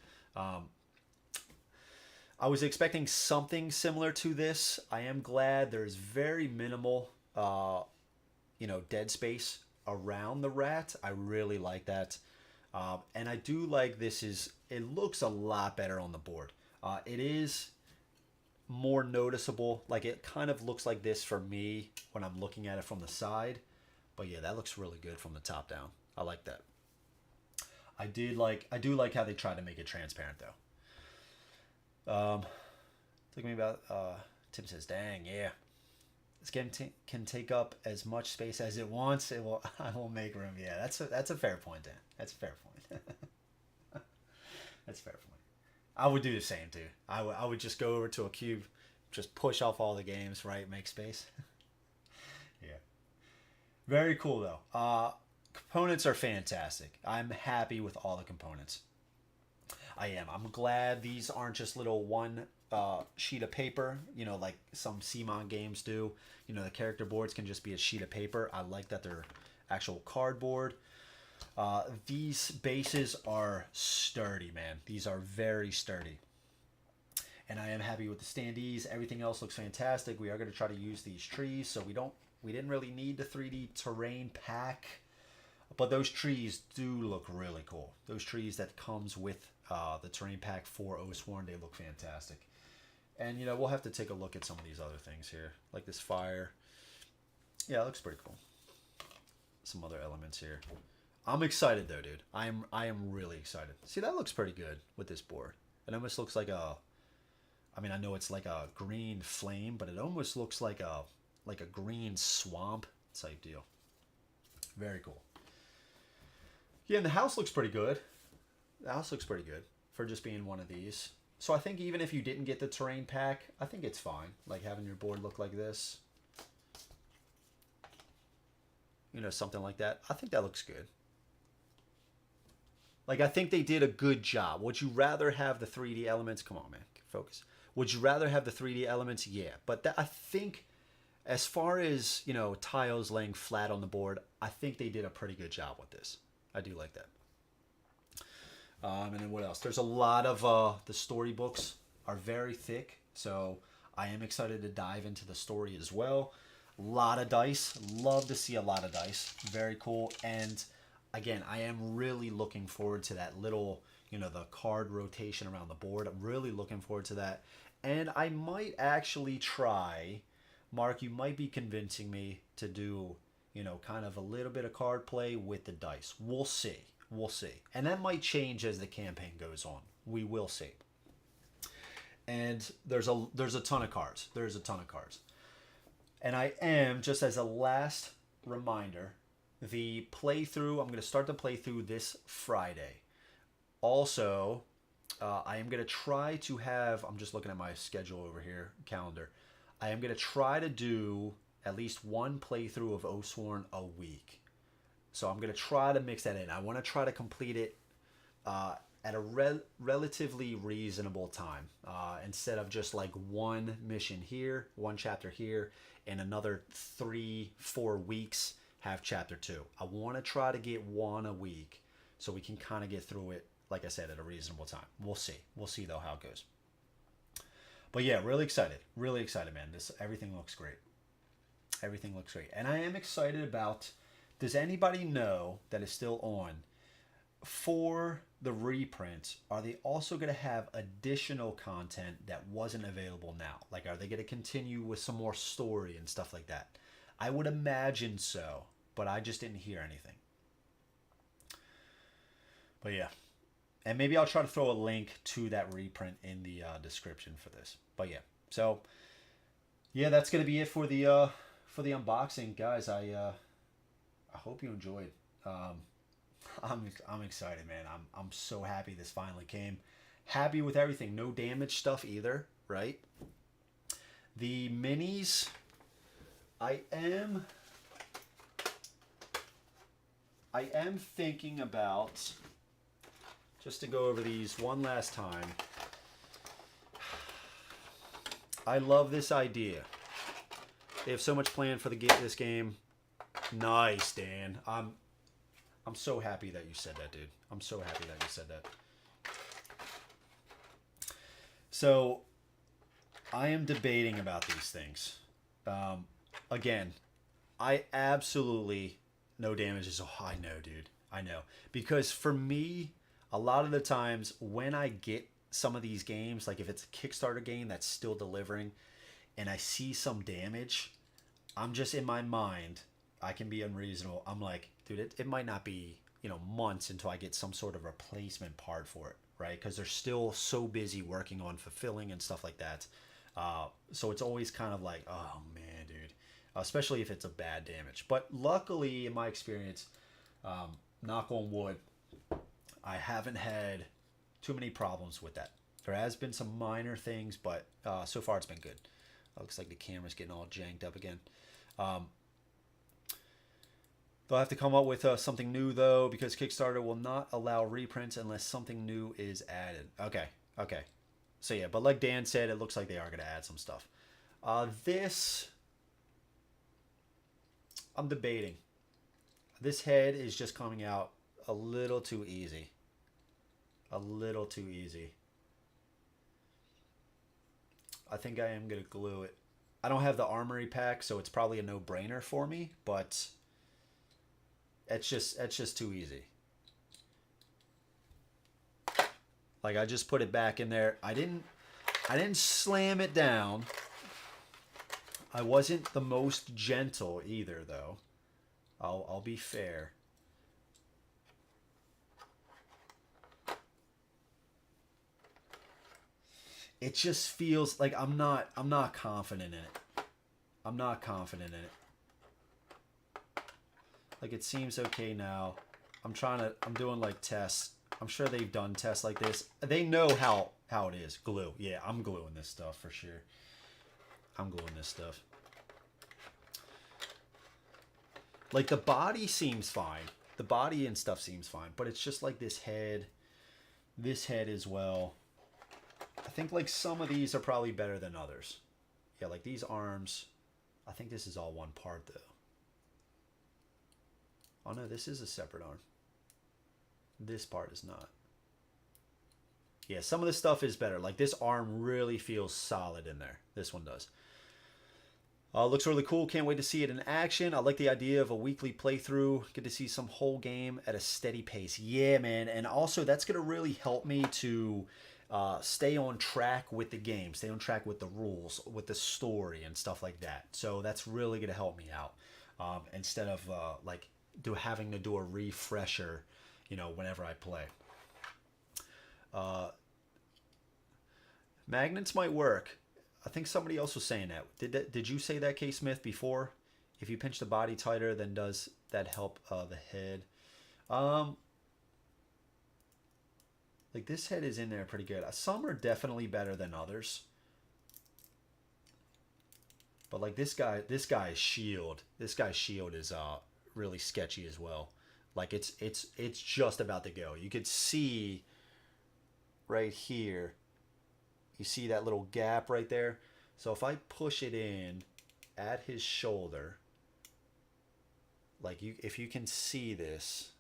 I was expecting something similar to this. I am glad there's very minimal, dead space around the rat. I really like that. And I do like it looks a lot better on the board. It is more noticeable. Like it kind of looks like this for me when I'm looking at it from the side. But yeah, that looks really good from the top down. I like that. I do like how they tried to make it transparent though. Took me about Tim says, "Dang, yeah. This game can take up as much space as it wants. I will make room." Yeah, that's a fair point, Dan. That's a fair point. That's a fair point. I would do the same too. I would just go over to a cube, just push off all the games, right? Make space. Yeah. Very cool though. Components are fantastic. I'm happy with all the components. I am. I'm glad these aren't just little one sheet of paper, like some CMON games do. The character boards can just be a sheet of paper. I like that they're actual cardboard. These bases are sturdy, man. These are very sturdy. And I am happy with the standees. Everything else looks fantastic. We are going to try to use these trees, so we didn't really need the 3D terrain pack. But those trees do look really cool. Those trees that comes with the terrain pack for Oathsworn, they look fantastic. And, we'll have to take a look at some of these other things here, like this fire. Yeah, it looks pretty cool. Some other elements here. I'm excited, though, dude. I am really excited. See, that looks pretty good with this board. It almost looks like I know it's like a green flame, but it almost looks like a green swamp type deal. Very cool. Yeah, and the house looks pretty good. The house looks pretty good for just being one of these. So I think even if you didn't get the terrain pack, I think it's fine. Like having your board look like this. Something like that. I think that looks good. Like, I think they did a good job. Would you rather have the 3D elements? Come on, man. Focus. Would you rather have the 3D elements? Yeah. But I think as far as, tiles laying flat on the board, I think they did a pretty good job with this. I do like that. And then what else? There's a lot of the storybooks are very thick, so I am excited to dive into the story as well. A lot of dice. Love to see a lot of dice. Very cool. And again, I am really looking forward to that little, the card rotation around the board. I'm really looking forward to that. And I might actually try, Mark, you might be convincing me to do, kind of a little bit of card play with the dice. We'll see. We'll see. And that might change as the campaign goes on. We will see. And there's a ton of cards. There's a ton of cards. And I am, just as a last reminder, the playthrough, I'm going to start the playthrough this Friday. Also, I am going to try to have, I'm just looking at my schedule over here, calendar. I am going to try to do at least one playthrough of Oathsworn a week. So I'm going to try to mix that in. I want to try to complete it at a relatively reasonable time. Instead of just like one mission here, one chapter here, and another 3-4 weeks have chapter 2. I want to try to get one a week so we can kind of get through it, like I said, at a reasonable time. We'll see. We'll see, though, how it goes. But yeah, really excited. Really excited, man. Everything looks great. Everything looks great. And I am excited about, does anybody know that is still on, for the reprint, are they also going to have additional content that wasn't available now? Like, are they going to continue with some more story and stuff like that? I would imagine so, but I just didn't hear anything. But yeah. And maybe I'll try to throw a link to that reprint in the description for this. But yeah. So, yeah, that's going to be it for the unboxing. Guys, I hope you enjoyed. I'm excited, man. I'm so happy this finally came. Happy with everything. No damage stuff either, right? The minis, I am thinking about, just to go over these one last time. I love this idea. They have so much planned for this game. Nice, Dan. I'm so happy that you said that, dude. I'm so happy that you said that. So I am debating about these things. Again, I absolutely no damage is. Oh, I know, dude. I know. Because for me, a lot of the times when I get some of these games, like if it's a Kickstarter game that's still delivering and I see some damage, I'm just in my mind, I can be unreasonable. I'm like, dude, it might not be, months until I get some sort of replacement part for it, right? Because they're still so busy working on fulfilling and stuff like that. So it's always kind of like, oh man, dude, especially if it's a bad damage. But luckily, in my experience, knock on wood, I haven't had too many problems with that. There has been some minor things, but so far it's been good. Looks like the camera's getting all janked up again. They'll have to come up with something new, though, because Kickstarter will not allow reprints unless something new is added. Okay. So, yeah, but like Dan said, it looks like they are going to add some stuff. This, I'm debating. This head is just coming out a little too easy. A little too easy. I think I am going to glue it. I don't have the armory pack, so it's probably a no-brainer for me, but it's just too easy. Like, I just put it back in there. I didn't slam it down. I wasn't the most gentle either, though. I'll be fair. It just feels like I'm not confident in it. I'm not confident in it. Like, it seems okay now. I'm doing like tests. I'm sure they've done tests like this. They know how it is. Glue. Yeah, I'm gluing this stuff for sure. I'm gluing this stuff. Like, the body seems fine. The body and stuff seems fine. But it's just like this head. This head as well. I think like some of these are probably better than others. Yeah, like these arms. I think this is all one part though. Oh no, this is a separate arm. This part is not. Yeah, some of this stuff is better. Like this arm really feels solid in there. This one does. Looks really cool. Can't wait to see it in action. I like the idea of a weekly playthrough. Get to see some whole game at a steady pace. Yeah, man. And also that's going to really help me to stay on track with the game. Stay on track with the rules, with the story and stuff like that. So that's really going to help me out. Instead of like having to do a refresher, whenever I play. Magnets might work. I think somebody else was saying that. Did you say that, K. Smith, before? If you pinch the body tighter, then does that help the head? Like this head is in there pretty good. Some are definitely better than others. But like this guy's shield. This guy's shield is really sketchy as well. Like it's just about to go. You could see right here. You see that little gap right there? So if I push it in at his shoulder, like if you can see this,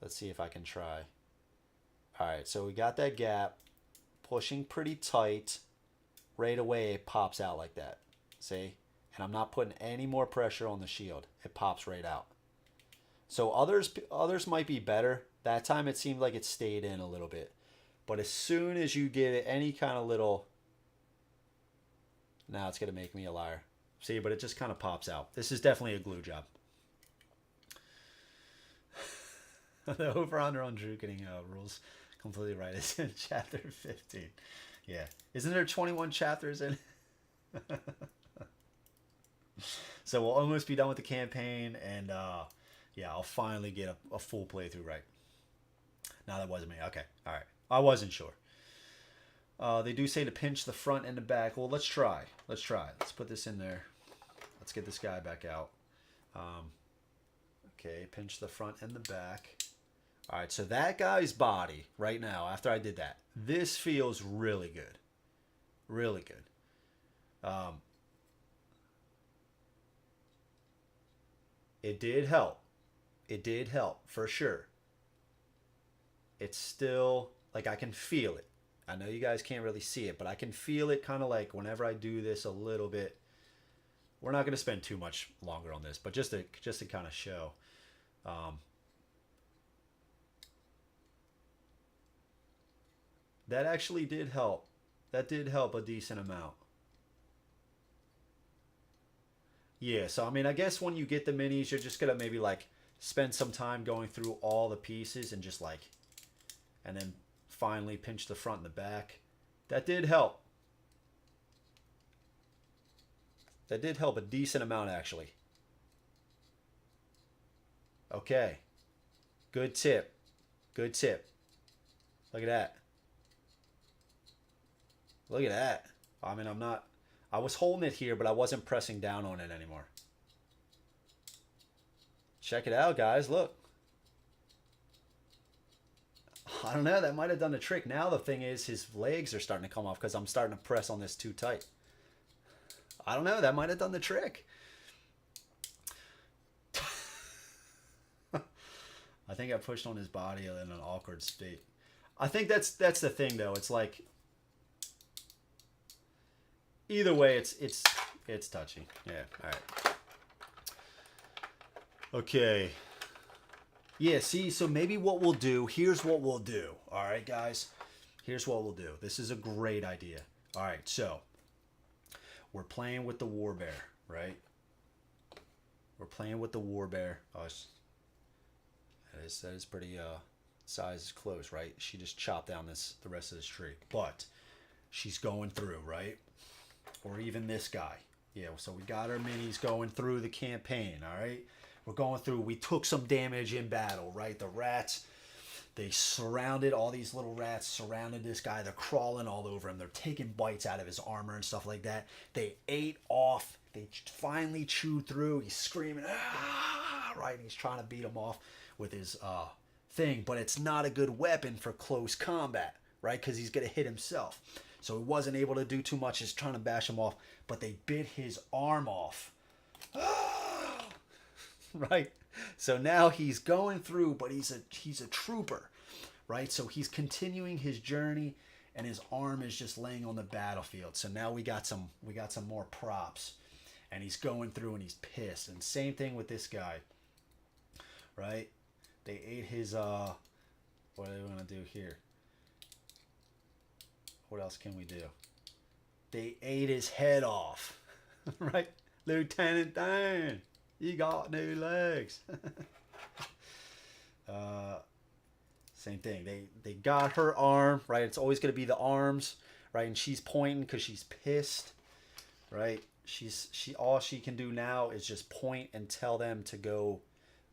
let's see if I can try. All right, so we got that gap, pushing pretty tight. Right away, it pops out like that. See? And I'm not putting any more pressure on the shield. It pops right out. So others might be better. That time it seemed like it stayed in a little bit. But as soon as you give it any kind of little... Now it's going to make me a liar. See, but it just kind of pops out. This is definitely a glue job. The over-under on Drew getting rules completely right. It's in chapter 15. Yeah. Isn't there 21 chapters in it? So we'll almost be done with the campaign. And yeah, I'll finally get a full playthrough right. No, that wasn't me. Okay. All right. I wasn't sure. They do say to pinch the front and the back. Well, let's try. Let's put this in there. Let's get this guy back out. Okay, pinch the front and the back. All right, so that guy's body right now, after I did that, this feels really good. Really good. It did help. It did help, for sure. It's still... Like, I can feel it. I know you guys can't really see it, but I can feel it kind of like whenever I do this a little bit. We're not going to spend too much longer on this, but just to kind of show. That actually did help. That did help a decent amount. Yeah, so I mean, I guess when you get the minis, you're just going to maybe like spend some time going through all the pieces and just like, and then finally pinch the front and the back. That did help. That did help a decent amount, actually. Okay. Good tip. Good tip. Look at that. Look at that. I mean, I was holding it here, but I wasn't pressing down on it anymore. Check it out, guys. Look. I don't know. That might have done the trick. Now the thing is, his legs are starting to come off because I'm starting to press on this too tight. I don't know. That might have done the trick. I think I pushed on his body in an awkward state. I think that's the thing, though. It's like either way, it's touchy. Yeah. All right. Okay. Yeah. See. So maybe what we'll do. Here's what we'll do. All right, guys. Here's what we'll do. This is a great idea. All right. So. We're playing with the war bear, right? We're playing with the war bear. Oh, that is pretty size is close, right? She just chopped down the rest of this tree, but she's going through, right? Or even this guy. Yeah, so we got our minis going through the campaign, all right? We're going through. We took some damage in battle, right? The rats, they surrounded, all these little rats surrounded this guy. They're crawling all over him. They're taking bites out of his armor and stuff like that. They ate off. They finally chewed through. He's screaming, ah, right? And he's trying to beat him off with his thing. But it's not a good weapon for close combat, right? Because he's going to hit himself. So he wasn't able to do too much. He's trying to bash him off. But they bit his arm off. Right? So now he's going through, but he's a trooper, right? So he's continuing his journey, and his arm is just laying on the battlefield. So now we got some more props, and he's going through, and he's pissed. And same thing with this guy, right? They ate his what are they gonna do here? What else can we do? They ate his head off, right? Lieutenant Dan. You got new legs. Same thing. They got her arm, right? It's always going to be the arms, right? And she's pointing because she's pissed, right? All she can do now is just point and tell them to go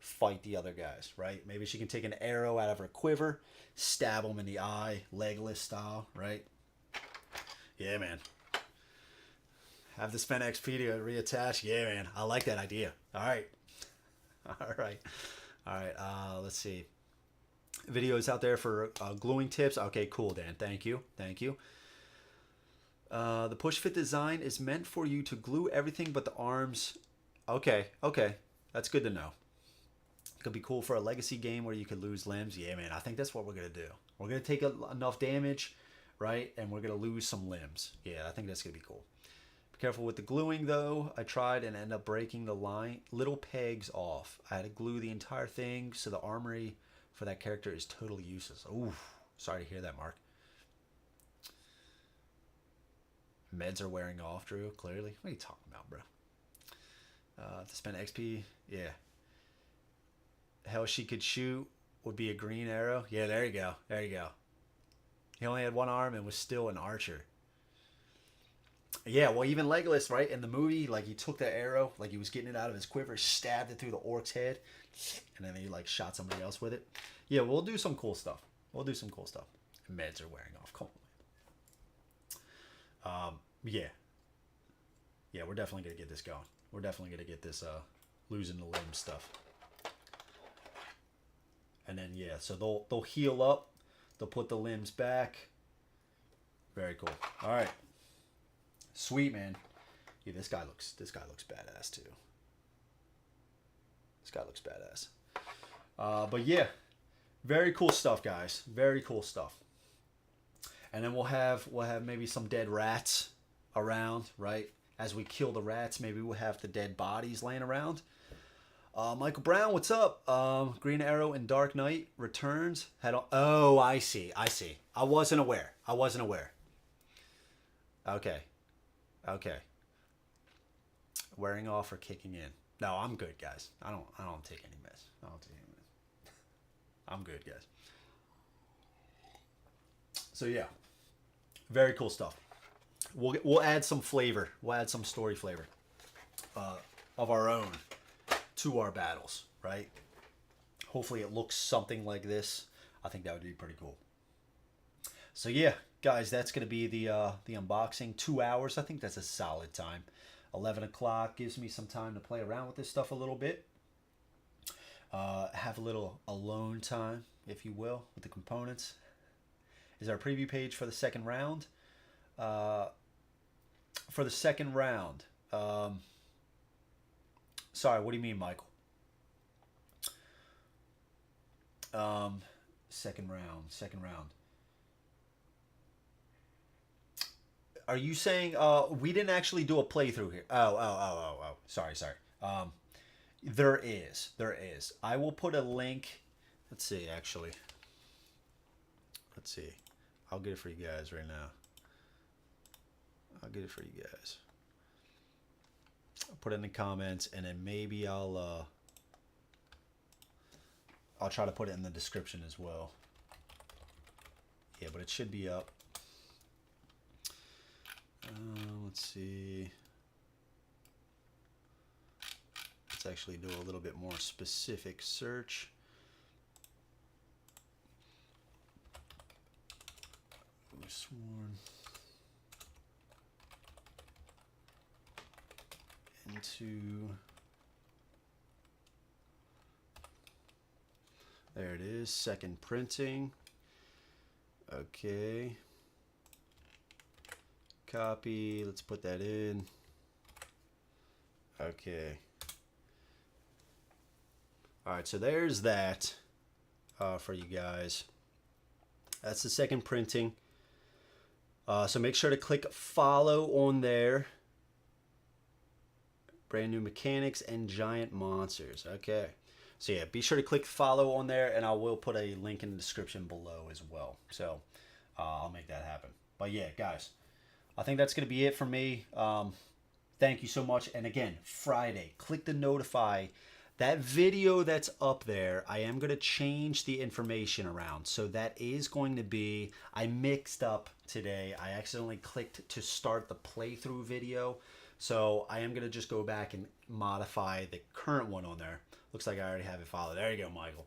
fight the other guys, right? Maybe she can take an arrow out of her quiver, stab them in the eye, Legolas style, right? Yeah, man. Have the spend XP to reattach. Yeah, man. I like that idea. All right. Let's see. Videos out there for gluing tips. Okay, cool, Dan. Thank you. The push fit design is meant for you to glue everything but the arms. Okay. That's good to know. Could be cool for a legacy game where you could lose limbs. Yeah, man. I think that's what we're going to do. We're going to take enough damage, right? And we're going to lose some limbs. Yeah, I think that's going to be cool. Be careful with the gluing, though. I tried and ended up breaking the little pegs off. I had to glue the entire thing, so the armory for that character is totally useless. Ooh, sorry to hear that, Mark. Meds are wearing off, Drew, clearly. What are you talking about, bro? To spend XP, yeah. Hell, she could shoot would be a green arrow. Yeah, there you go. He only had one arm and was still an archer. Yeah, well, even Legolas, right, in the movie, like, he took the arrow, like, he was getting it out of his quiver, stabbed it through the orc's head, and then he, like, shot somebody else with it. Yeah, we'll do some cool stuff. Meds are wearing off. Come on. Yeah, we're definitely going to get this going. We're definitely going to get this losing the limb stuff. And then, yeah, so they'll heal up. They'll put the limbs back. Very cool. All right. Sweet, man. Yeah, this guy looks badass too. But yeah, very cool stuff, guys. Very cool stuff. And then we'll have maybe some dead rats around, right? As we kill the rats, maybe we'll have the dead bodies laying around. Michael Brown, what's up? Green Arrow and Dark Knight Returns. Oh, I see. I wasn't aware. Okay. Wearing off or kicking in. No, I'm good, guys. I don't take any mess. I'm good, guys. So yeah, very cool stuff. We'll add some flavor. We'll add some story flavor of our own to our battles, right? Hopefully it looks something like this. I think that would be pretty cool. So yeah, guys, that's gonna be the unboxing. 2 hours. I think that's a solid time. 11 o'clock gives me some time to play around with this stuff a little bit. Have a little alone time, if you will, with the components. Is our preview page for the second round. For the second round. Sorry, what do you mean, Michael? Second round. Are you saying we didn't actually do a playthrough here? Oh. Sorry. There is. I will put a link. Let's see, actually. I'll get it for you guys right now. I'll put it in the comments, and then maybe I'll try to put it in the description as well. Yeah, but it should be up. Let's see. Let's actually do a little bit more specific search. Oathsworn into, there it is, second printing. Okay, copy, let's put that in. Okay, all right, so there's that for you guys. That's the second printing. So make sure to click follow on there. Brand new mechanics and giant monsters. Okay. So yeah, be sure to click follow on there, and I will put a link in the description below as well. So I'll make that happen. But yeah, guys, I think that's going to be it for me. Thank you so much. And again, Friday, click the notify. That video that's up there, I am going to change the information around. So that is going to be, I mixed up today. I accidentally clicked to start the playthrough video. So I am going to just go back and modify the current one on there. Looks like I already have it followed. There you go, Michael.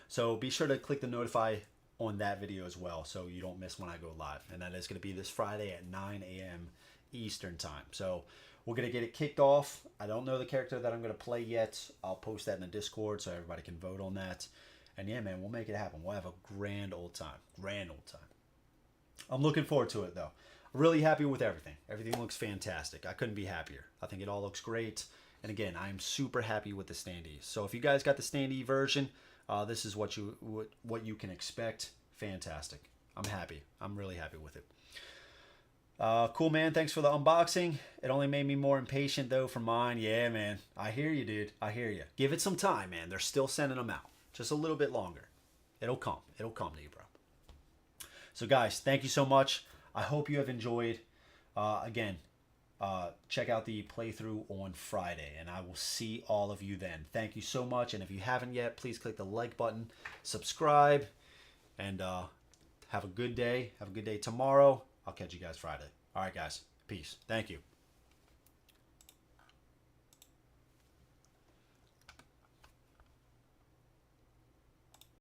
So be sure to click the notify on that video as well, so you don't miss when I go live. And that is going to be this Friday at 9 a.m. Eastern time. So we're going to get it kicked off. I don't know the character that I'm going to play yet. I'll post that in the Discord so everybody can vote on that. And yeah, man, we'll make it happen. We'll have a grand old time. I'm looking forward to it, though. Really happy with everything. Everything looks fantastic. I couldn't be happier. I think it all looks great. And again, I'm super happy with the Standees. So if you guys got the Standee version, this is what you can expect. Fantastic. I'm happy. I'm really happy with it. Cool, man. Thanks for the unboxing. It only made me more impatient, though, for mine. Yeah, man. I hear you, dude. I hear you. Give it some time, man. They're still sending them out. Just a little bit longer. It'll come. It'll come to you, bro. So, guys, thank you so much. I hope you have enjoyed. Again, check out the playthrough on Friday, and I will see all of you then. Thank you so much. And if you haven't yet, please click the like button, subscribe, and have a good day. Have a good day tomorrow. I'll catch you guys Friday. All right, guys. Peace. Thank you.